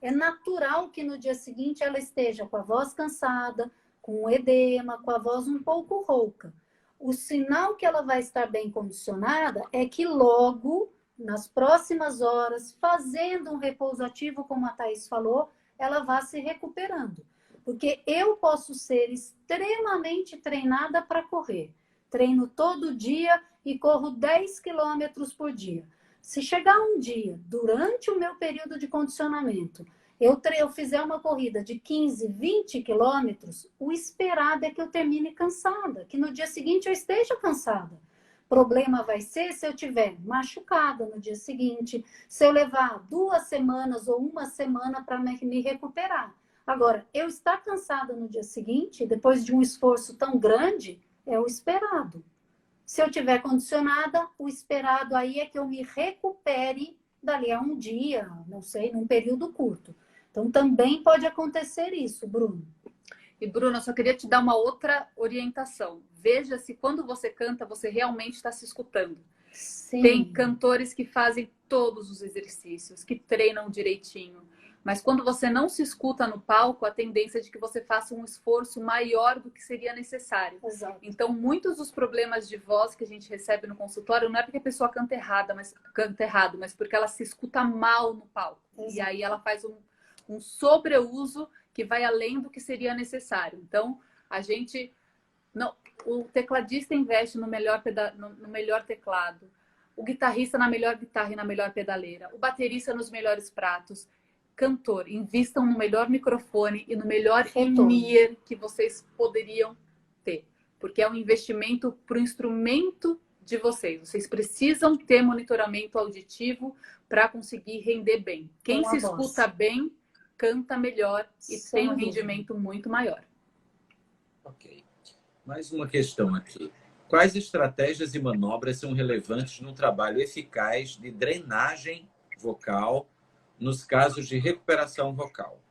é natural que no dia seguinte ela esteja com a voz cansada, com edema, com a voz um pouco rouca. O sinal que ela vai estar bem condicionada é que logo, nas próximas horas, fazendo um repouso ativo, como a Thaís falou, ela vai se recuperando. Porque eu posso ser extremamente treinada para correr. Treino todo dia e corro 10 quilômetros por dia. Se chegar um dia, durante o meu período de condicionamento, eu fizer uma corrida de 15, 20 quilômetros, o esperado é que eu termine cansada, que no dia seguinte eu esteja cansada. O problema vai ser se eu estiver machucada no dia seguinte, se eu levar 2 semanas ou 1 semana para me recuperar. Agora, eu estar cansada no dia seguinte, depois de um esforço tão grande, é o esperado. Se eu estiver condicionada, o esperado aí é que eu me recupere dali a um dia, não sei, num período curto. Então, também pode acontecer isso, Bruno. E, Bruno, eu só queria te dar uma outra orientação. Veja se quando você canta, você realmente está se escutando. Sim. Tem cantores que fazem todos os exercícios, que treinam direitinho. Mas quando você não se escuta no palco, a tendência é de que você faça um esforço maior do que seria necessário. Exato. Então, muitos dos problemas de voz que a gente recebe no consultório não é porque a pessoa canta errado, mas porque ela se escuta mal no palco. Exato. E aí ela faz um sobreuso que vai além do que seria necessário. Então, o tecladista investe no melhor teclado, o guitarrista na melhor guitarra e na melhor pedaleira, o baterista nos melhores pratos. Cantor, invistam no melhor microfone e no melhor in-ear que vocês poderiam ter. Porque é um investimento para o instrumento de vocês. Vocês precisam ter monitoramento auditivo para conseguir render bem. Quem se escuta bem, canta melhor e tem um rendimento muito maior. Ok. Mais uma questão aqui. Quais estratégias e manobras são relevantes no trabalho eficaz de drenagem vocal nos casos de recuperação vocal?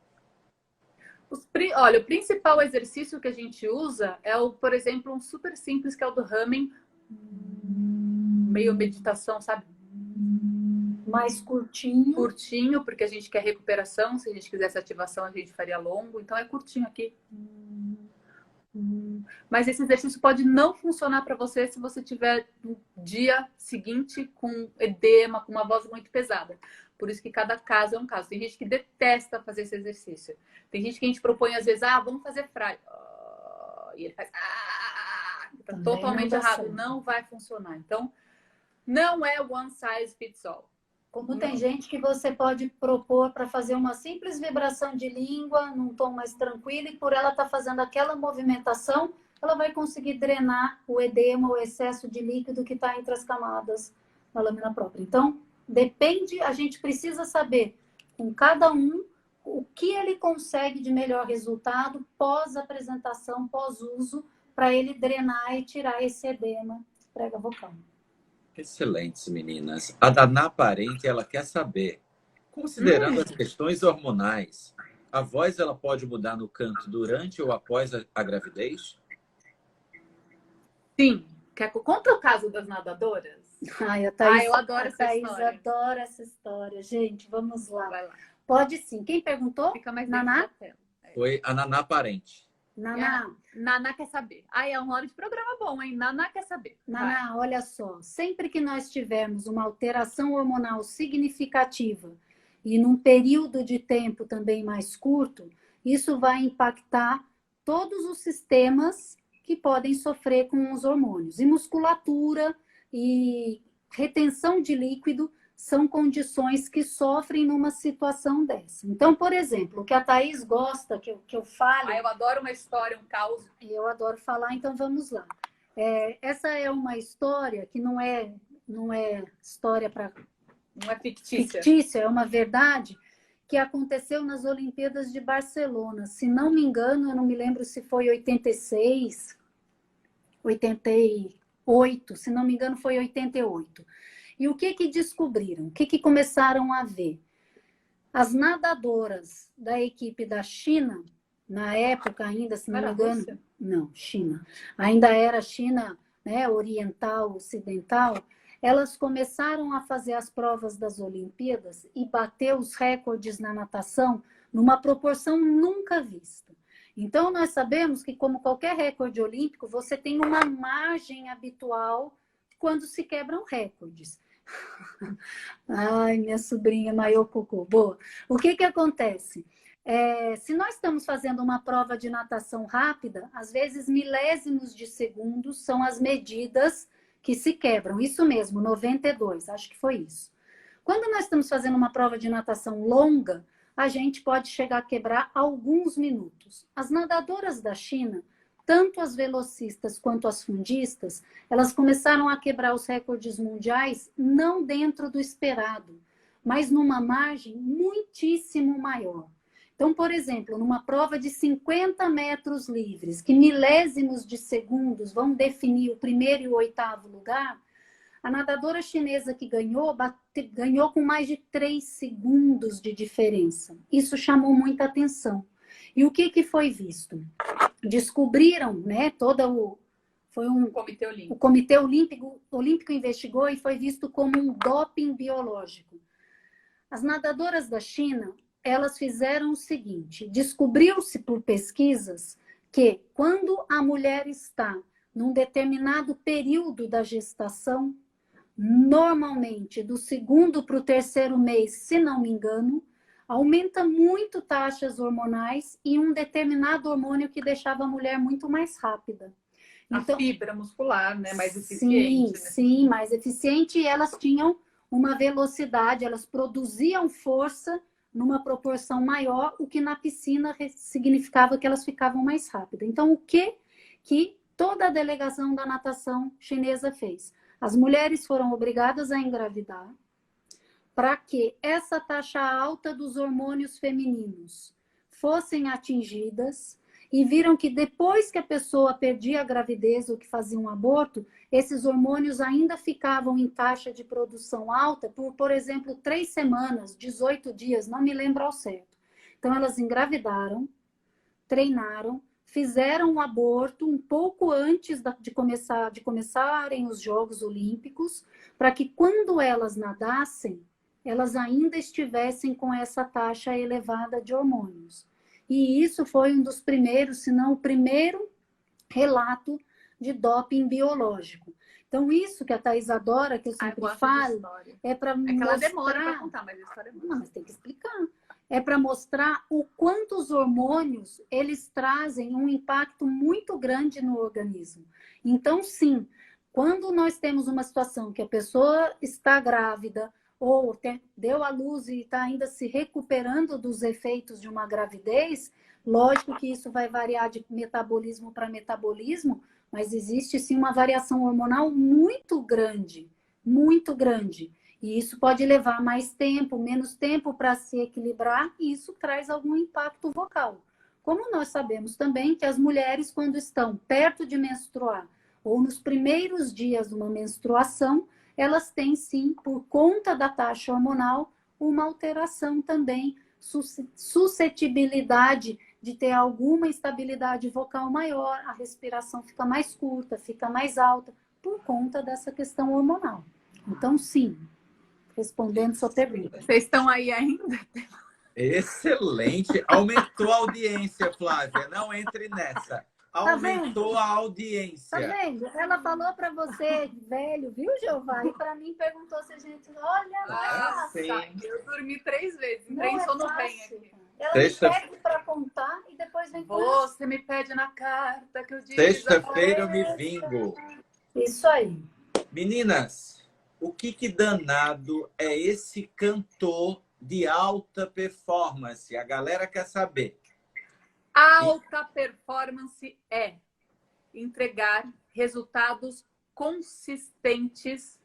Olha, o principal exercício que a gente usa é, por exemplo, um super simples, que é o do humming, meio meditação, sabe? Mais curtinho. Curtinho, porque a gente quer recuperação. Se a gente quisesse ativação, a gente faria longo. Então, é curtinho aqui. Mas esse exercício pode não funcionar para você se você tiver no dia seguinte com edema, com uma voz muito pesada. Por isso que cada caso é um caso. Tem gente que detesta fazer esse exercício. Tem gente que a gente propõe, às vezes, vamos fazer fry. E ele faz... Tá totalmente errado. Não vai funcionar. Então, não é one size fits all. Como tem gente que você pode propor para fazer uma simples vibração de língua, num tom mais tranquilo, e por ela estar fazendo aquela movimentação, ela vai conseguir drenar o edema, o excesso de líquido que está entre as camadas da lâmina própria. Então, depende, a gente precisa saber com cada um o que ele consegue de melhor resultado pós-apresentação, pós-uso, para ele drenar e tirar esse edema prega vocal. Excelentes, meninas. A Daná Parente, ela quer saber, considerando as questões hormonais, a voz ela pode mudar no canto durante ou após a gravidez? Sim. Conta o caso das nadadoras? Ai, a Thaís, eu adoro essa história. Adora essa história. Gente, vamos lá. Vai lá. Pode sim. Quem perguntou? Fica mais Naná? Foi a Naná Parente. Naná. Naná quer saber. É uma hora de programa bom, hein? Naná quer saber. Naná, olha só. Sempre que nós tivermos uma alteração hormonal significativa e num período de tempo também mais curto, isso vai impactar todos os sistemas que podem sofrer com os hormônios. E musculatura e retenção de líquido são condições que sofrem numa situação dessa. Então, por exemplo, o que a Thaís gosta que eu fale... eu adoro uma história, um caos. Eu adoro falar, então vamos lá. Essa é uma história que não é história para... Não é fictícia. Fictícia, é uma verdade que aconteceu nas Olimpíadas de Barcelona. Se não me engano, eu não me lembro se foi 86, 88, se não me engano foi 88. E o que descobriram? O que começaram a ver? As nadadoras da equipe da China, na época ainda, se não me engano... Rússia? Não, China. Ainda era China, né, oriental, ocidental. Elas começaram a fazer as provas das Olimpíadas e bater os recordes na natação numa proporção nunca vista. Então, nós sabemos que, como qualquer recorde olímpico, você tem uma margem habitual quando se quebram recordes. Ai, minha sobrinha Maiô Cocô. Boa. O que acontece? Se nós estamos fazendo uma prova de natação rápida, às vezes milésimos de segundos são as medidas que se quebram. Isso mesmo, 92, acho que foi isso. Quando nós estamos fazendo uma prova de natação longa, a gente pode chegar a quebrar alguns minutos. As nadadoras da China, tanto as velocistas quanto as fundistas, elas começaram a quebrar os recordes mundiais não dentro do esperado, mas numa margem muitíssimo maior. Então, por exemplo, numa prova de 50 metros livres, que milésimos de segundos vão definir o primeiro e o oitavo lugar, a nadadora chinesa que ganhou com mais de 3 segundos de diferença. Isso chamou muita atenção. E o que foi visto? Descobriram, né, o Comitê Olímpico investigou e foi visto como um doping biológico. As nadadoras da China, elas fizeram o seguinte: descobriu-se por pesquisas que quando a mulher está num determinado período da gestação, normalmente do 2º para o 3º mês, se não me engano, aumenta muito taxas hormonais e um determinado hormônio que deixava a mulher muito mais rápida. Então, a fibra muscular, né? Mais eficiente. Sim, mais eficiente, e elas tinham uma velocidade, elas produziam força numa proporção maior, o que na piscina significava que elas ficavam mais rápidas. Então, o que toda a delegação da natação chinesa fez? As mulheres foram obrigadas a engravidar para que essa taxa alta dos hormônios femininos fossem atingidas, e viram que depois que a pessoa perdia a gravidez ou que fazia um aborto, esses hormônios ainda ficavam em taxa de produção alta por exemplo, 3 semanas, 18 dias, não me lembro ao certo. Então, elas engravidaram, treinaram, fizeram um aborto um pouco antes de começarem os Jogos Olímpicos, para que quando elas nadassem, elas ainda estivessem com essa taxa elevada de hormônios. E isso foi um dos primeiros, se não o primeiro relato de doping biológico. Então, isso que a Thaís adora, que eu sempre falo, é para mostrar... ela demora para contar, mas a história é boa. Não, mas tem que explicar. É para mostrar o quanto os hormônios, eles trazem um impacto muito grande no organismo. Então, sim, quando nós temos uma situação que a pessoa está grávida, ou deu à luz e está ainda se recuperando dos efeitos de uma gravidez, lógico que isso vai variar de metabolismo para metabolismo, mas existe sim uma variação hormonal muito grande, muito grande. E isso pode levar mais tempo, menos tempo para se equilibrar, e isso traz algum impacto vocal. Como nós sabemos também que as mulheres, quando estão perto de menstruar, ou nos primeiros dias de uma menstruação, elas têm sim, por conta da taxa hormonal, uma alteração também, suscetibilidade de ter alguma instabilidade vocal maior, a respiração fica mais curta, fica mais alta, por conta dessa questão hormonal. Então, sim, respondendo sua pergunta. Vocês estão aí ainda? Excelente! Aumentou a audiência, Flávia, não entre nessa. Aumentou a audiência. Tá vendo? Ela falou para você, velho, viu, Jeová? E para mim perguntou se a gente... Olha, nossa, eu dormi 3 vezes. Entrei em sono bem aqui. Ela me pede para contar e depois vem com você me pede na carta que eu disse. Sexta-feira eu me vingo. Isso aí. Meninas, o que danado é esse cantor de alta performance? A galera quer saber. Alta performance é entregar resultados consistentes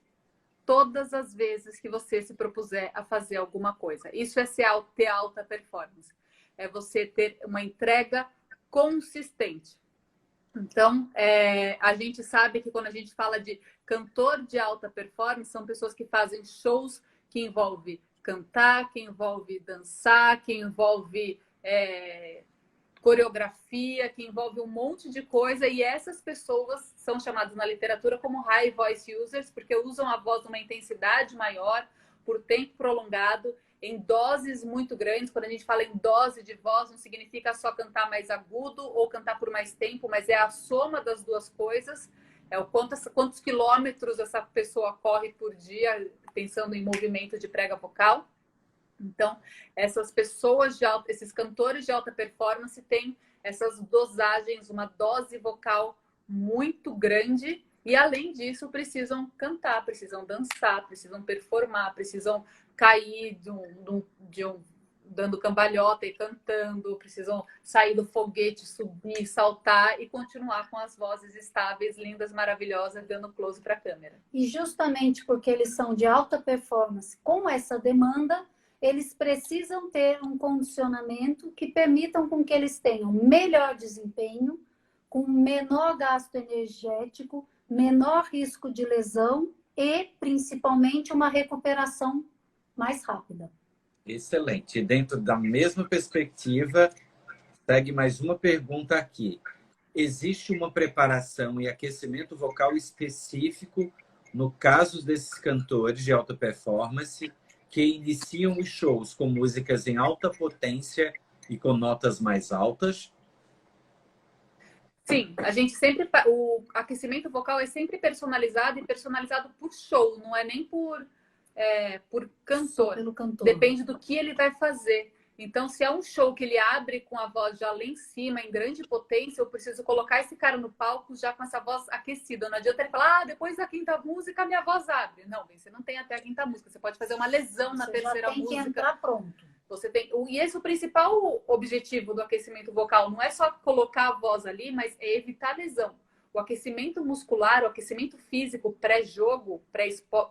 todas as vezes que você se propuser a fazer alguma coisa. Isso é ter alta performance. É você ter uma entrega consistente. Então, a gente sabe que quando a gente fala de cantor de alta performance, são pessoas que fazem shows que envolvem cantar, que envolve dançar, que envolve coreografia, que envolve um monte de coisa, e essas pessoas são chamadas na literatura como high voice users, porque usam a voz numa intensidade maior, por tempo prolongado, em doses muito grandes. Quando a gente fala em dose de voz, não significa só cantar mais agudo ou cantar por mais tempo, mas é a soma das duas coisas. É o quantos quilômetros essa pessoa corre por dia, pensando em movimento de prega vocal. Então, essas pessoas esses cantores de alta performance têm essas dosagens, uma dose vocal muito grande, e além disso precisam cantar, precisam dançar, precisam performar, precisam cair dando cambalhota e cantando, precisam sair do foguete, subir, saltar e continuar com as vozes estáveis, lindas, maravilhosas, dando close para a câmera. E justamente porque eles são de alta performance, com essa demanda, eles precisam ter um condicionamento que permitam com que eles tenham melhor desempenho, com menor gasto energético, menor risco de lesão e, principalmente, uma recuperação mais rápida. Excelente. E dentro da mesma perspectiva, segue mais uma pergunta aqui. Existe uma preparação e aquecimento vocal específico no caso desses cantores de alta performance que iniciam os shows com músicas em alta potência e com notas mais altas? Sim, a gente sempre... O aquecimento vocal é sempre personalizado, e personalizado por show, não é nem por cantor. Pelo cantor. Depende do que ele vai fazer. Então, se é um show que ele abre com a voz já lá em cima, em grande potência, eu preciso colocar esse cara no palco já com essa voz aquecida. Não adianta ele falar, depois da quinta música, minha voz abre. Não, você não tem até a quinta música. Você pode fazer uma lesão na terceira música. Você tem que entrar pronto. Você tem... E esse é o principal objetivo do aquecimento vocal. Não é só colocar a voz ali, mas é evitar lesão. O aquecimento muscular, o aquecimento físico pré-jogo,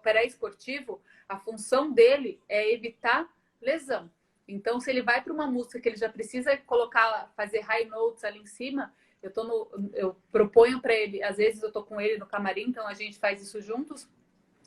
pré-esportivo, a função dele é evitar lesão. Então, se ele vai para uma música que ele já precisa fazer high notes ali em cima, eu proponho para ele, às vezes eu tô com ele no camarim, então a gente faz isso juntos,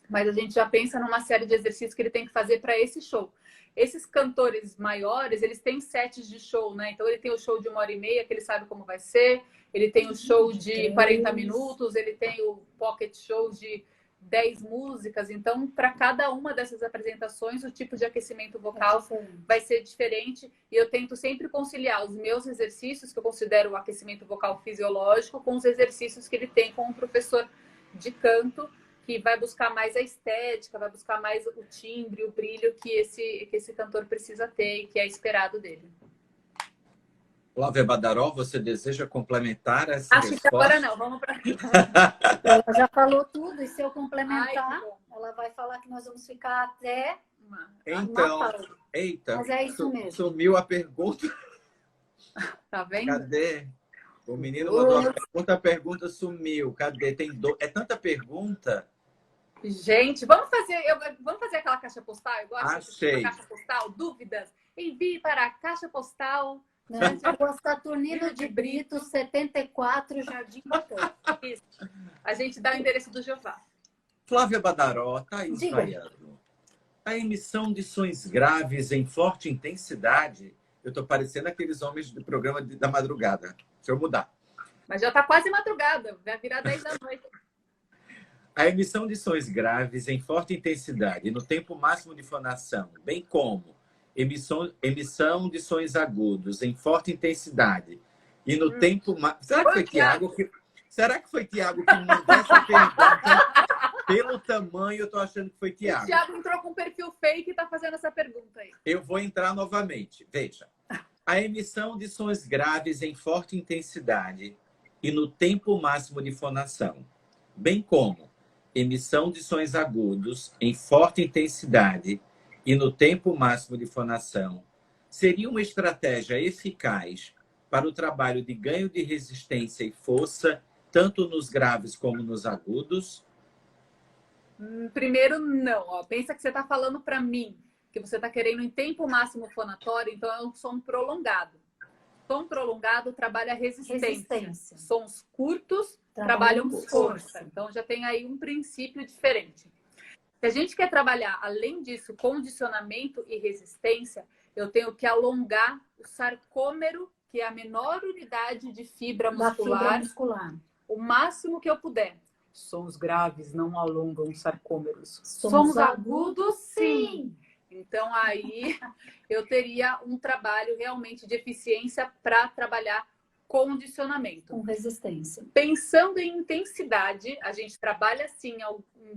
mas a gente já pensa numa série de exercícios que ele tem que fazer para esse show. Esses cantores maiores, eles têm sets de show, né? Então, ele tem o show de 1h30, que ele sabe como vai ser, ele tem o show de 40 minutos, ele tem o pocket show de 10 músicas. Então, para cada uma dessas apresentações, o tipo de aquecimento vocal vai ser diferente. E eu tento sempre conciliar os meus exercícios, que eu considero o aquecimento vocal fisiológico, com os exercícios que ele tem com o professor de canto, que vai buscar mais a estética, vai buscar mais o timbre, o brilho que esse cantor precisa ter e que é esperado dele. Flávia Badaró, você deseja complementar essa resposta? Acho que agora não, vamos para... Ela já falou tudo, e se eu complementar, ela vai falar que nós vamos ficar até... Então, eita, mas é isso mesmo. Sumiu a pergunta. Tá vendo? Cadê? O menino mandou a pergunta sumiu. Cadê? É tanta pergunta. Gente, vamos fazer aquela caixa postal? Eu gosto Achei. De caixa postal. Dúvidas? Envie para a caixa postal... Rua Saturnino de Brito, 74, Jardim Botânico. Isso. A gente dá o endereço do Jeová. Flávia Badaró, Thaís Baiano. A emissão de sons graves em forte intensidade. Eu estou parecendo aqueles homens do programa da madrugada. Deixa eu mudar. Mas já está quase madrugada. Vai virar 10 da noite. A emissão de sons graves em forte intensidade no tempo máximo de fonação, bem como emissão de sons agudos em forte intensidade e no tempo... Será que foi Tiago que mandou essa pergunta? Pelo tamanho, eu estou achando que foi Tiago. O Tiago entrou com um perfil fake e está fazendo essa pergunta aí. Eu vou entrar novamente. Veja. A emissão de sons graves em forte intensidade e no tempo máximo de fonação, bem como emissão de sons agudos em forte intensidade e no tempo máximo de fonação seria uma estratégia eficaz para o trabalho de ganho de resistência e força, tanto nos graves como nos agudos? Primeiro, não. Ó, pensa que você está falando para mim, que você está querendo em tempo máximo fonatório, então é um som prolongado. Som prolongado trabalha resistência. Sons curtos trabalham força. Então já tem aí um princípio diferente. Se a gente quer trabalhar, além disso, condicionamento e resistência, eu tenho que alongar o sarcômero, que é a menor unidade de fibra muscular, o máximo que eu puder. Sons graves não alongam sarcômeros. Sons agudos, sim. Então, aí eu teria um trabalho realmente de eficiência para trabalhar condicionamento. Com resistência. Pensando em intensidade, a gente trabalha sim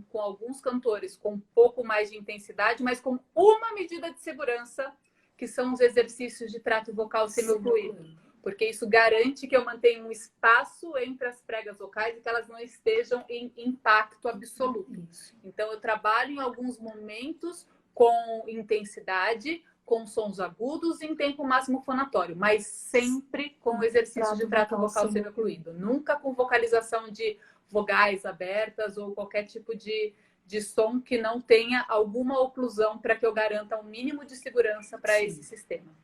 com alguns cantores com um pouco mais de intensidade, mas com uma medida de segurança, que são os exercícios de trato vocal semi-ocluído. Porque isso garante que eu mantenha um espaço entre as pregas vocais e que elas não estejam em impacto absoluto. Então, eu trabalho em alguns momentos com intensidade, com sons agudos em tempo máximo fonatório, mas sempre com exercício de trato vocal semi-ocluído. Nunca com vocalização de vogais abertas ou qualquer tipo de som que não tenha alguma oclusão para que eu garanta um mínimo de segurança para esse sistema.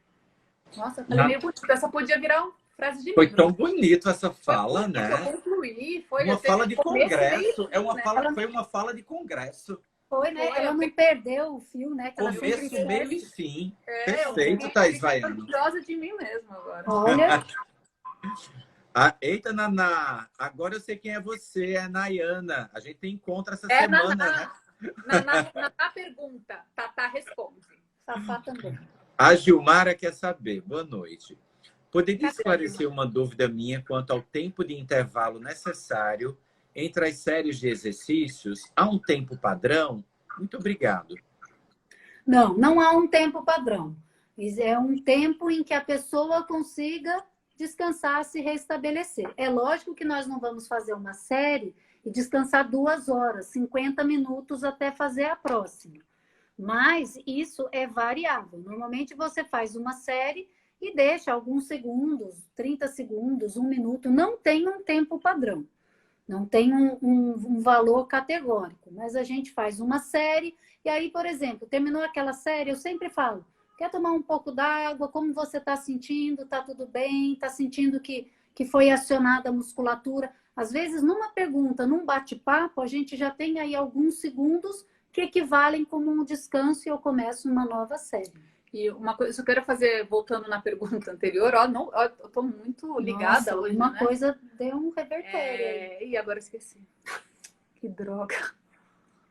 Nossa, falei meio bonito. Essa podia virar uma frase de livro. Foi tão bonito essa fala, né? Eu concluí. Foi uma fala de congresso. Foi uma fala de congresso. Foi, né? Ela não perdeu o fio, né? Que começo, meio e fim. Perfeito, Thaís Vaiano. Eu fiquei orgulhosa de mim mesmo agora. Olha. Eita, Naná, agora eu sei quem é você, é a Nayana. A gente encontra essa semana, Naná, né? Na pergunta, Tatá responde. Safá também. A Gilmara quer saber. Boa noite. Poderia esclarecer uma dúvida minha quanto ao tempo de intervalo necessário entre as séries de exercícios? Há um tempo padrão? Muito obrigado. Não, não há um tempo padrão. É um tempo em que a pessoa consiga descansar, se restabelecer. É lógico que nós não vamos fazer uma série e descansar 2 horas, 50 minutos até fazer a próxima. Mas isso é variável. Normalmente você faz uma série e deixa alguns segundos, 30 segundos, 1 minuto. Não tem um tempo padrão. Não tem um valor categórico. Mas a gente faz uma série e aí, por exemplo, terminou aquela série, eu sempre falo, quer tomar um pouco d'água? Como você está sentindo? Está tudo bem? Está sentindo que foi acionada a musculatura? Às vezes, numa pergunta, num bate-papo, a gente já tem aí alguns segundos que equivalem como um descanso e eu começo uma nova série. E uma coisa que eu quero fazer, voltando na pergunta anterior, eu estou muito ligada. Nossa, hoje, uma né? coisa deu um revertério. E agora eu esqueci. Que droga.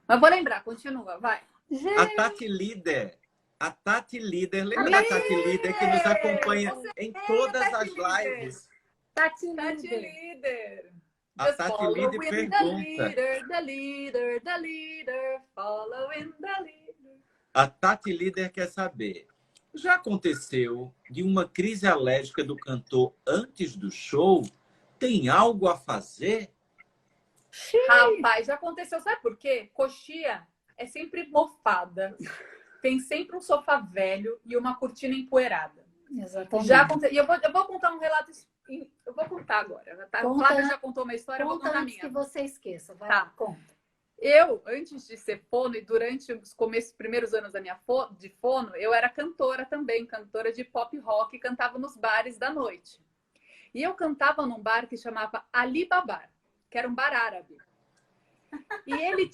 Mas vou lembrar, continua, vai. Gente. A Tati Líder, lembra da Tati Líder que nos acompanha em todas as lives? Tati Líder. A Tati Líder pergunta. The leader, following the leader. A Tati Líder quer saber, já aconteceu de uma crise alérgica do cantor antes do show? Tem algo a fazer? Rapaz, já aconteceu, sabe por quê? Coxia é sempre mofada. Tem sempre um sofá velho e uma cortina empoeirada. Exatamente. Já aconteceu. E eu vou contar um relato. Eu vou contar agora. Tá? O Flávio já contou uma história, eu vou contar a minha. Que você esqueça. Vai tá. lá, conta. Eu, antes de ser fono e durante os primeiros anos da minha de fono, eu era cantora também, cantora de pop rock, cantava nos bares da noite. E eu cantava num bar que chamava Ali Babar, que era um bar árabe. E ele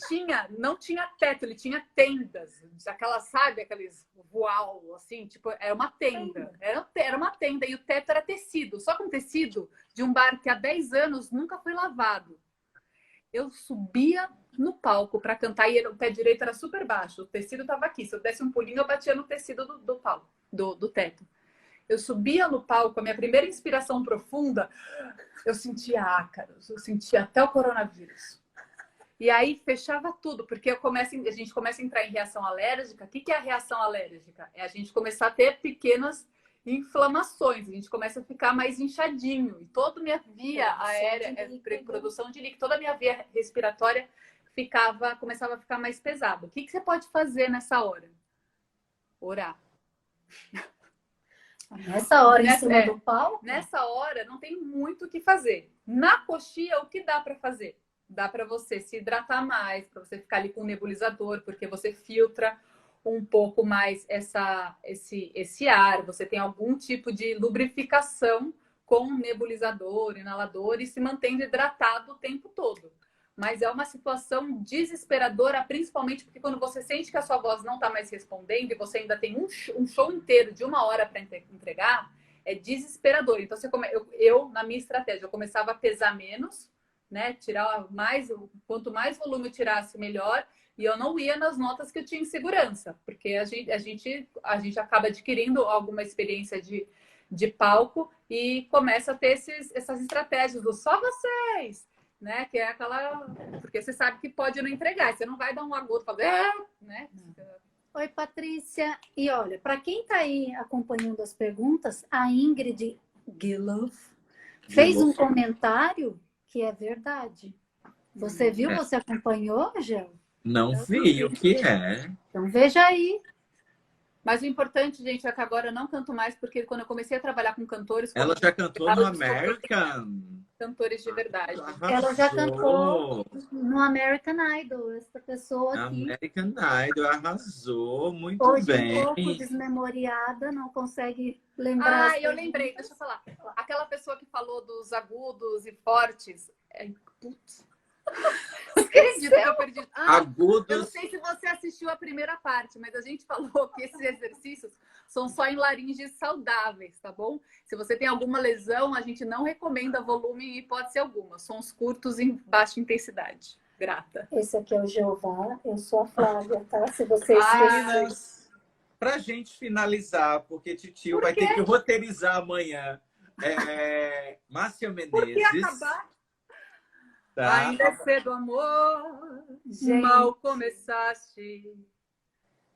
não tinha teto, ele tinha tendas, aqueles voal, assim, tipo, era uma tenda. Era uma tenda e o teto era tecido, só com tecido de um bar que há 10 anos nunca foi lavado. Eu subia no palco para cantar e o pé direito era super baixo, o tecido estava aqui. Se eu desse um pulinho, eu batia no tecido do palco, do teto. Eu subia no palco, a minha primeira inspiração profunda, eu sentia ácaros, eu sentia até o coronavírus. E aí fechava tudo, porque a gente começa a entrar em reação alérgica. O que é a reação alérgica? É a gente começar a ter pequenas inflamações, a gente começa a ficar mais inchadinho. E toda a minha via aérea, produção de líquido, toda a minha via respiratória começava a ficar mais pesado. O que você pode fazer nessa hora? Orar. Nessa hora, em cima do palco? Nessa hora, não tem muito o que fazer. Na coxia, o que dá para fazer? Dá para você se hidratar mais, para você ficar ali com o nebulizador, porque você filtra um pouco mais esse ar. Você tem algum tipo de lubrificação com nebulizador, inalador e se mantendo hidratado o tempo todo. Mas é uma situação desesperadora, principalmente porque quando você sente que a sua voz não está mais respondendo e você ainda tem um show inteiro de 1 hora para entregar, é desesperador. Então, eu, na minha estratégia, eu começava a pesar menos, né? Tirar mais, quanto mais volume eu tirasse, melhor. E eu não ia nas notas que eu tinha insegurança, porque a gente acaba adquirindo alguma experiência de palco e começa a ter essas estratégias do só vocês, né? Que é aquela... Porque você sabe que pode não entregar, você não vai dar um agudo e falar, né? Oi, Patrícia. E olha, para quem está aí acompanhando as perguntas, a Ingrid Gilloff fez um comentário que é verdade. Você viu? Você acompanhou, Gel? Não vi o que é. Então veja aí. Mas o importante, gente, é que agora eu não canto mais, porque quando eu comecei a trabalhar com cantores... Ela já cantou no American? Cantores de verdade. Arrasou. Ela já cantou no American Idol, essa pessoa aqui. American Idol, arrasou, muito Hoje bem. um pouco desmemoriada, não consegue lembrar. Ah, eu lembrei, deixa eu falar. Aquela pessoa que falou dos agudos e fortes... Putz. Acredito que eu perdi. Agudos. Eu não sei se você assistiu a primeira parte, mas a gente falou que esses exercícios são só em laringes saudáveis, tá bom? Se você tem alguma lesão, a gente não recomenda volume em hipótese alguma. Sons curtos em baixa intensidade. Grata. Esse aqui é o Jeová, eu sou a Flávia, tá? Se vocês esquecerem. Pra gente finalizar, porque Titio vai ter que roteirizar amanhã. Márcia Menezes. Por que acabar? Tá? Ainda é cedo, amor. Gente. Mal começaste.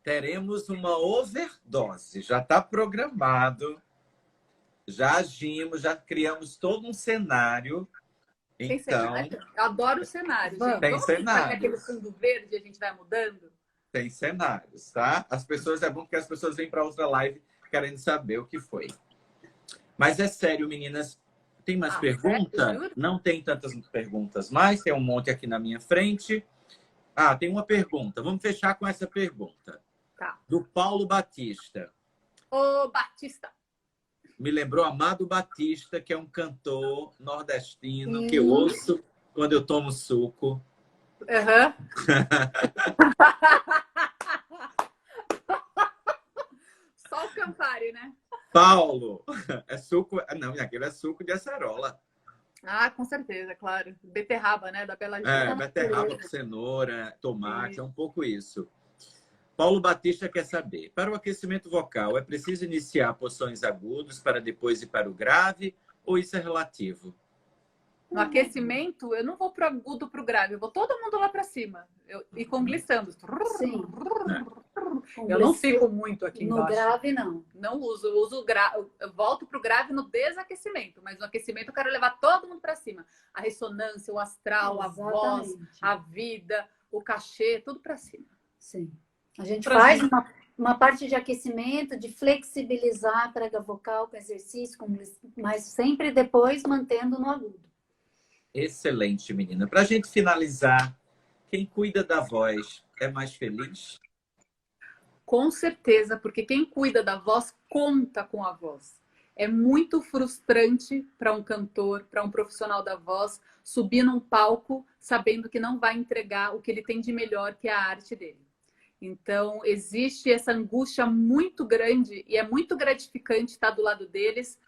Teremos uma overdose. Já está programado. Já agimos, já criamos todo um cenário. Tem Então, cenário? Eu adoro o cenário. Gente. Tem Vamos cenário. aquele fundo verde a gente vai mudando? Tem cenários, tá? As pessoas, é bom que as pessoas vêm para outra live querendo saber o que foi. Mas é sério, meninas. Tem mais pergunta? Sério? Não tem tantas perguntas mais. Tem um monte aqui na minha frente. Tem uma pergunta. Vamos fechar com essa pergunta. Tá. Do Paulo Batista. Ô, Batista. Me lembrou Amado Batista, que é um cantor nordestino que eu ouço quando eu tomo suco. Aham. Só o Campari, né? Paulo, é suco... Não, aquele é suco de acerola. Com certeza, claro. Beterraba, né? Da Bela Gil. Beterraba com cenoura, tomate, é um pouco isso. Paulo Batista quer saber, para o aquecimento vocal, é preciso iniciar porções agudos para depois ir para o grave ou isso é relativo? No aquecimento, eu não vou pro agudo, pro grave. Eu vou todo mundo lá para cima. E com glissando. Sim. Eu não fico muito aqui no embaixo. grave, não. Não uso. Eu uso eu volto pro grave no desaquecimento. Mas no aquecimento eu quero levar todo mundo para cima. A ressonância, o astral, a voz, a vida, o cachê, tudo para cima. Sim. A gente faz uma parte de aquecimento, de flexibilizar a prega vocal com exercício, mas sempre depois mantendo no agudo. Excelente, menina. Para a gente finalizar, quem cuida da voz é mais feliz? Com certeza, porque quem cuida da voz conta com a voz. É muito frustrante para um cantor, para um profissional da voz, subir num palco sabendo que não vai entregar o que ele tem de melhor, que é a arte dele. Então, existe essa angústia muito grande e é muito gratificante estar do lado deles,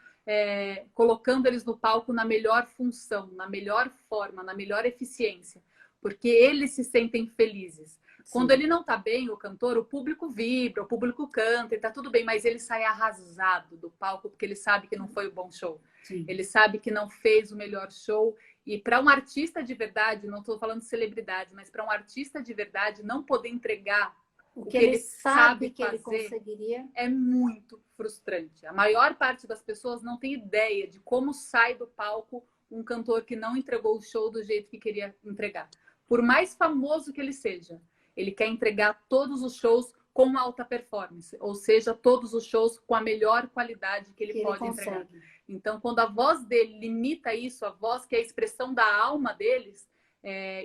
colocando eles no palco na melhor função, na melhor forma, na melhor eficiência, porque eles se sentem felizes. Sim. Quando ele não está bem, o cantor, o público vibra, o público canta, está tudo bem, mas ele sai arrasado do palco porque ele sabe que não foi um bom show. Sim. Ele sabe que não fez o melhor show. E para um artista de verdade, não estou falando de celebridade, mas para um artista de verdade não poder entregar o que ele sabe que ele conseguiria é muito frustrante. A maior parte das pessoas não tem ideia de como sai do palco um cantor que não entregou o show do jeito que queria entregar. por mais famoso que ele seja, ele quer entregar todos os shows com alta performance, ou seja, todos os shows com a melhor qualidade que ele pode entregar. Então, quando a voz dele limita isso, a voz que é a expressão da alma deles,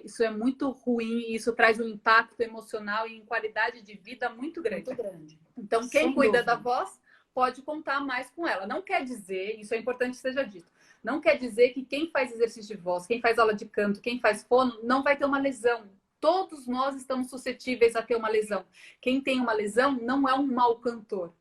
isso é muito ruim e isso traz um impacto emocional e em qualidade de vida muito grande. Muito grande. Então, quem cuida da voz pode contar mais com ela. Não quer dizer, isso é importante que seja dito, não quer dizer que quem faz exercício de voz, quem faz aula de canto, quem faz fono, não vai ter uma lesão. Todos nós estamos suscetíveis a ter uma lesão. Quem tem uma lesão não é um mau cantor.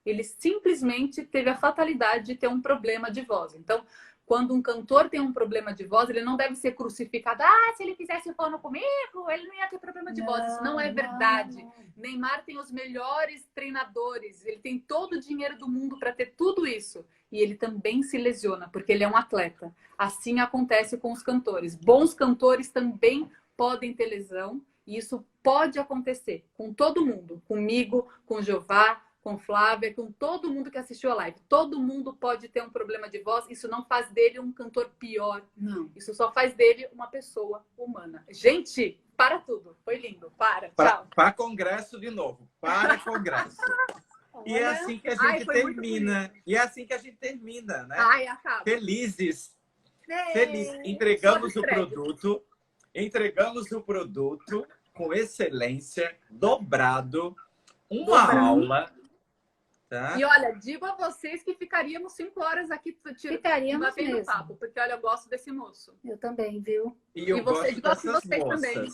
Ele simplesmente teve a fatalidade de ter um problema de voz. Então, quando um cantor tem um problema de voz, ele não deve ser crucificado. Ah, se ele fizesse o fono comigo, ele não ia ter problema de voz. Isso não é verdade. Neymar tem os melhores treinadores. Ele tem todo o dinheiro do mundo para ter tudo isso. E ele também se lesiona, porque ele é um atleta. Assim acontece com os cantores. Bons cantores também podem ter lesão. E isso pode acontecer com todo mundo. Comigo, com o Jeová, com Flávia, com todo mundo que assistiu a live. Todo mundo pode ter um problema de voz. Isso não faz dele um cantor pior. Não. Isso só faz dele uma pessoa humana. Gente, para tudo. Foi lindo. Tchau. Para congresso de novo. Para congresso. E é assim que a gente termina. E é assim que a gente termina, né? Acaba. Felizes. Entregamos o produto com excelência, dobrado, uma aula. Tá? E olha, digo a vocês que ficaríamos 5 horas aqui batendo mesmo. papo, porque olha, eu gosto desse moço. Eu também, viu? E eu gosto dessas vocês moças. também.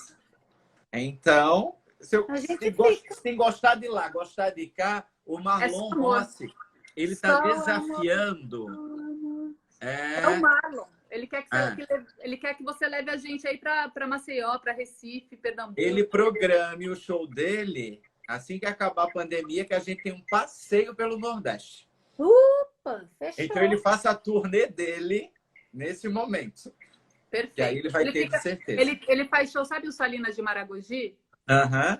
Então, se gostar de lá, gostar de cá, o Marlon Rossi, ele está desafiando. É o Marlon. Ele quer que você leve a gente aí para Maceió, para Recife, Pernambuco. Ele programe o show dele assim que acabar a pandemia, que a gente tem um passeio pelo Nordeste. Opa, fechou. Então ele faça a turnê dele nesse momento. Perfeito. E aí ele vai ter de certeza. Ele faz show, sabe o Salinas de Maragogi?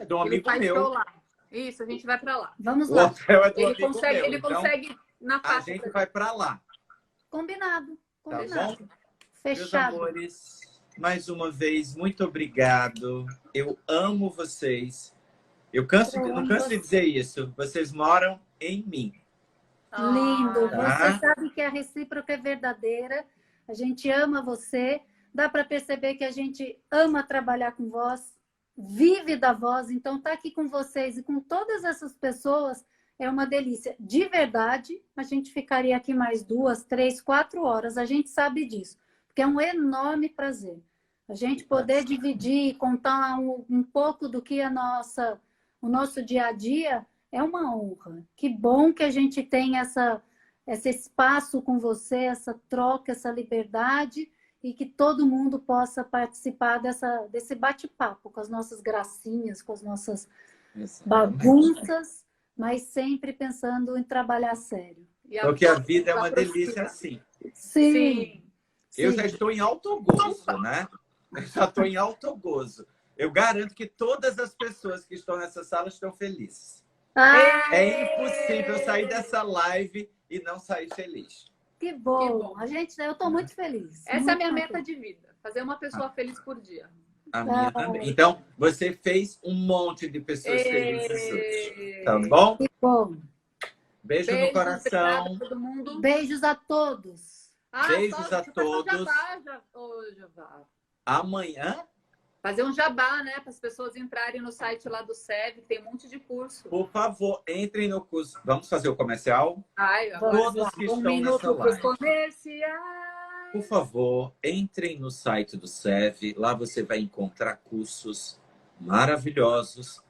De um amigo ele meu. Show lá. Isso, a gente vai para lá. Vamos O lá. hotel é do Ele amigo consegue, meu. ele consegue na A faixa. gente vai para lá. Combinado. Tá Combinado. bom? Fechado. Meus amores, mais uma vez, muito obrigado. Eu amo vocês. Não canso de dizer isso. Vocês moram em mim. Lindo. Tá? Você sabe que a recíproca é verdadeira. A gente ama você. Dá para perceber que a gente ama trabalhar com voz, vive da voz. Então, estar aqui com vocês e com todas essas pessoas é uma delícia. De verdade, a gente ficaria aqui mais 2, 3, 4 horas. A gente sabe disso. Porque é um enorme prazer. A gente poder dividir e contar um pouco do que é o nosso dia a dia é uma honra. Que bom que a gente tem esse espaço com você, essa troca, essa liberdade e que todo mundo possa participar desse bate-papo com as nossas gracinhas, com as nossas bagunças, mas sempre pensando em trabalhar sério. Porque a vida é uma delícia assim. Sim. Eu já estou em alto gozo, né? Eu já estou em alto gozo. Eu garanto que todas as pessoas que estão nessa sala estão felizes. É impossível sair dessa live e não sair feliz. Que bom. Eu estou muito feliz. Essa é a minha meta de vida. Fazer uma pessoa feliz por dia. A minha também. Então, você fez um monte de pessoas felizes hoje. Tá bom? Que bom. Beijo no coração. A todo mundo. Beijos a todos. Beijos a todos. Jabá. Amanhã, fazer um jabá, né? Para as pessoas entrarem no site lá do SEV, tem um monte de curso. por favor, entrem no curso. Vamos fazer o comercial? Todos que estão nessa live. Comerciais. Por favor, entrem no site do SEV. Lá você vai encontrar cursos maravilhosos,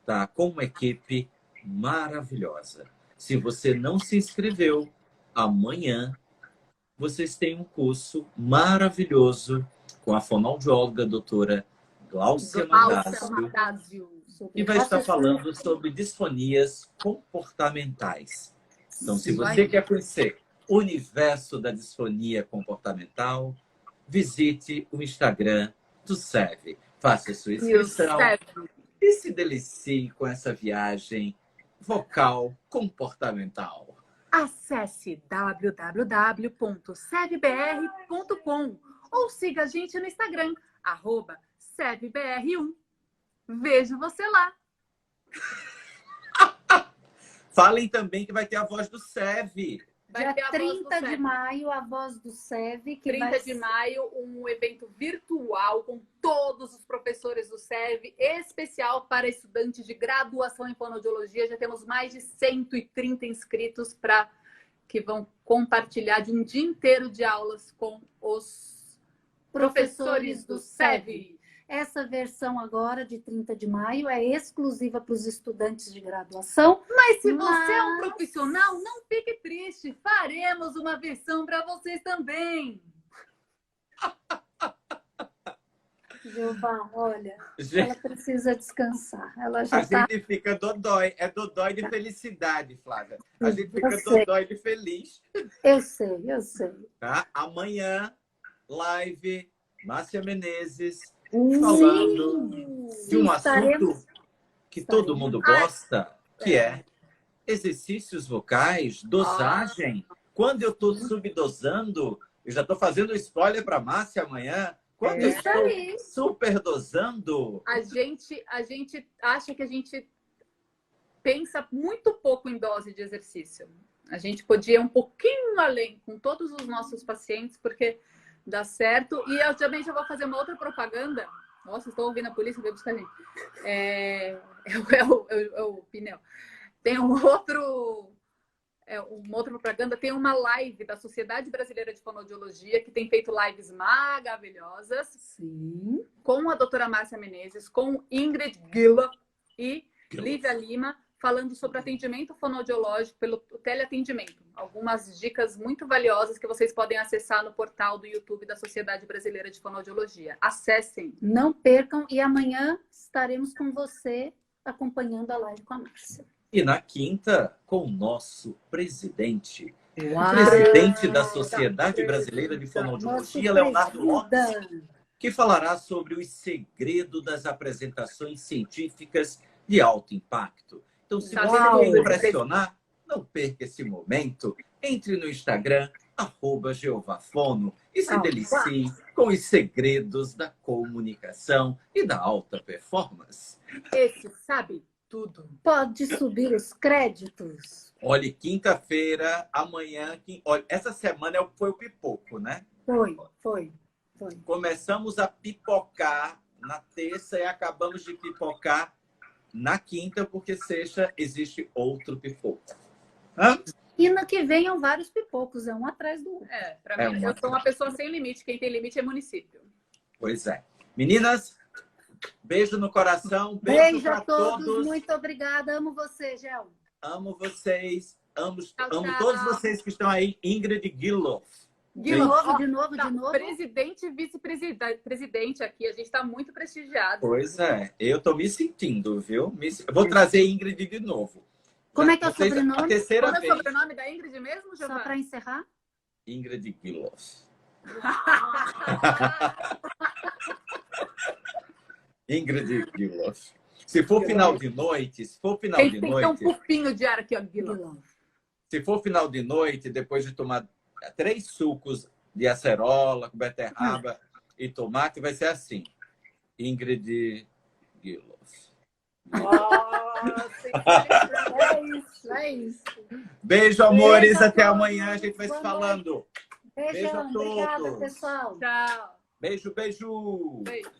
tá? Com uma equipe maravilhosa. Se você não se inscreveu, amanhã vocês têm um curso maravilhoso com a fonoaudióloga doutora Gláucia Madásio, que vai estar falando sobre disfonias comportamentais. Então, se você quer conhecer o universo da disfonia comportamental, visite o Instagram do SEV. Faça sua inscrição e se delicie com essa viagem vocal comportamental. Acesse www.sevbr.com ou siga a gente no Instagram, @sevbr1. Vejo você lá. Falem também que vai ter a voz do SEV. Vai ter Dia a voz do 30 de SEV. maio, a voz do SEV. Que 30 vai... de maio, um evento virtual com todos os professores do SEV, especial para estudantes de graduação em fonoaudiologia. Já temos mais de 130 inscritos que vão compartilhar de um dia inteiro de aulas com os professores do SEV. Essa versão agora, de 30 de maio, é exclusiva para os estudantes de graduação. Mas se você é um profissional, não fique triste. Faremos uma versão para vocês também. Jeová, olha, Gente, ela precisa descansar. Ela já a está... gente fica dodói. É dodói de felicidade, Flávia. A gente fica Eu sei. dodói de feliz. Eu sei. Tá? Amanhã, live, Márcia Menezes, Sim, falando de um estaremos- assunto que todo mundo gosta, que é exercícios vocais, dosagem. Quando eu estou subdosando, eu já estou fazendo spoiler para Márcia amanhã. Quando eu Isso estou aí. superdosando, A gente acha que a gente pensa muito pouco em dose de exercício. A gente podia ir um pouquinho além com todos os nossos pacientes, porque dá certo. E eu também já vou fazer uma outra propaganda. Nossa, estou ouvindo a polícia, veio buscar a gente. É o pneu. Tem uma outra propaganda. Tem uma live da Sociedade Brasileira de Fonoaudiologia, que tem feito lives maravilhosas. Sim. Com a doutora Márcia Menezes, com Ingrid Gilla e Lívia Lima, falando sobre atendimento fonoaudiológico pelo teleatendimento. Algumas dicas muito valiosas que vocês podem acessar no portal do YouTube da Sociedade Brasileira de Fonoaudiologia. Acessem. Não percam. E amanhã estaremos com você acompanhando a live com a Márcia. e na quinta, com o nosso presidente. Uau. Presidente da Sociedade Brasileira de Nosso Fonoaudiologia, Leonardo Lopes, presida. que falará sobre os segredos das apresentações científicas de alto impacto. Então, se você Uau. quer impressionar, não perca esse momento. Entre no Instagram, @Jeovafono, e se delicie com os segredos da comunicação e da alta performance. Esse sabe tudo. Pode subir os créditos. Olha, quinta-feira, amanhã... Olha, essa semana foi o pipoco, né? Foi. Começamos a pipocar na terça e acabamos de pipocar na quinta, porque sexta existe outro pipoco. Hã? E no que venham vários pipocos, é um atrás do outro. Para mim, eu sou uma pessoa sem limite. Quem tem limite é município. Pois é. Meninas, beijo no coração. Beijo para a todos. Muito obrigada. Amo você, Gel. Amo vocês. Amo Tchau. todos vocês que estão aí. Ingrid Gilloff. De novo. Presidente e vice-presidente aqui. A gente está muito prestigiado. Pois é. Eu tô me sentindo, viu? Eu vou trazer Ingrid de novo. Como é que é o Vocês, sobrenome? A terceira Como é o vez. sobrenome da Ingrid mesmo, Só Giovana? para encerrar. Ingrid Gilloff. Ingrid Gilloff. Se for final de noite, Tem que ter um pupinho de ar aqui, ó, Guilherme. se for final de noite, depois de tomar 3 sucos de acerola, com beterraba e tomate, vai ser assim. Ingrid Gilloff. É isso. Beijo, amores. Beijo a Até todos. amanhã. A gente vai se Boa falando. Beijo a Beijão. Obrigada, todos. pessoal. Tchau. Beijo, beijo. Beijo.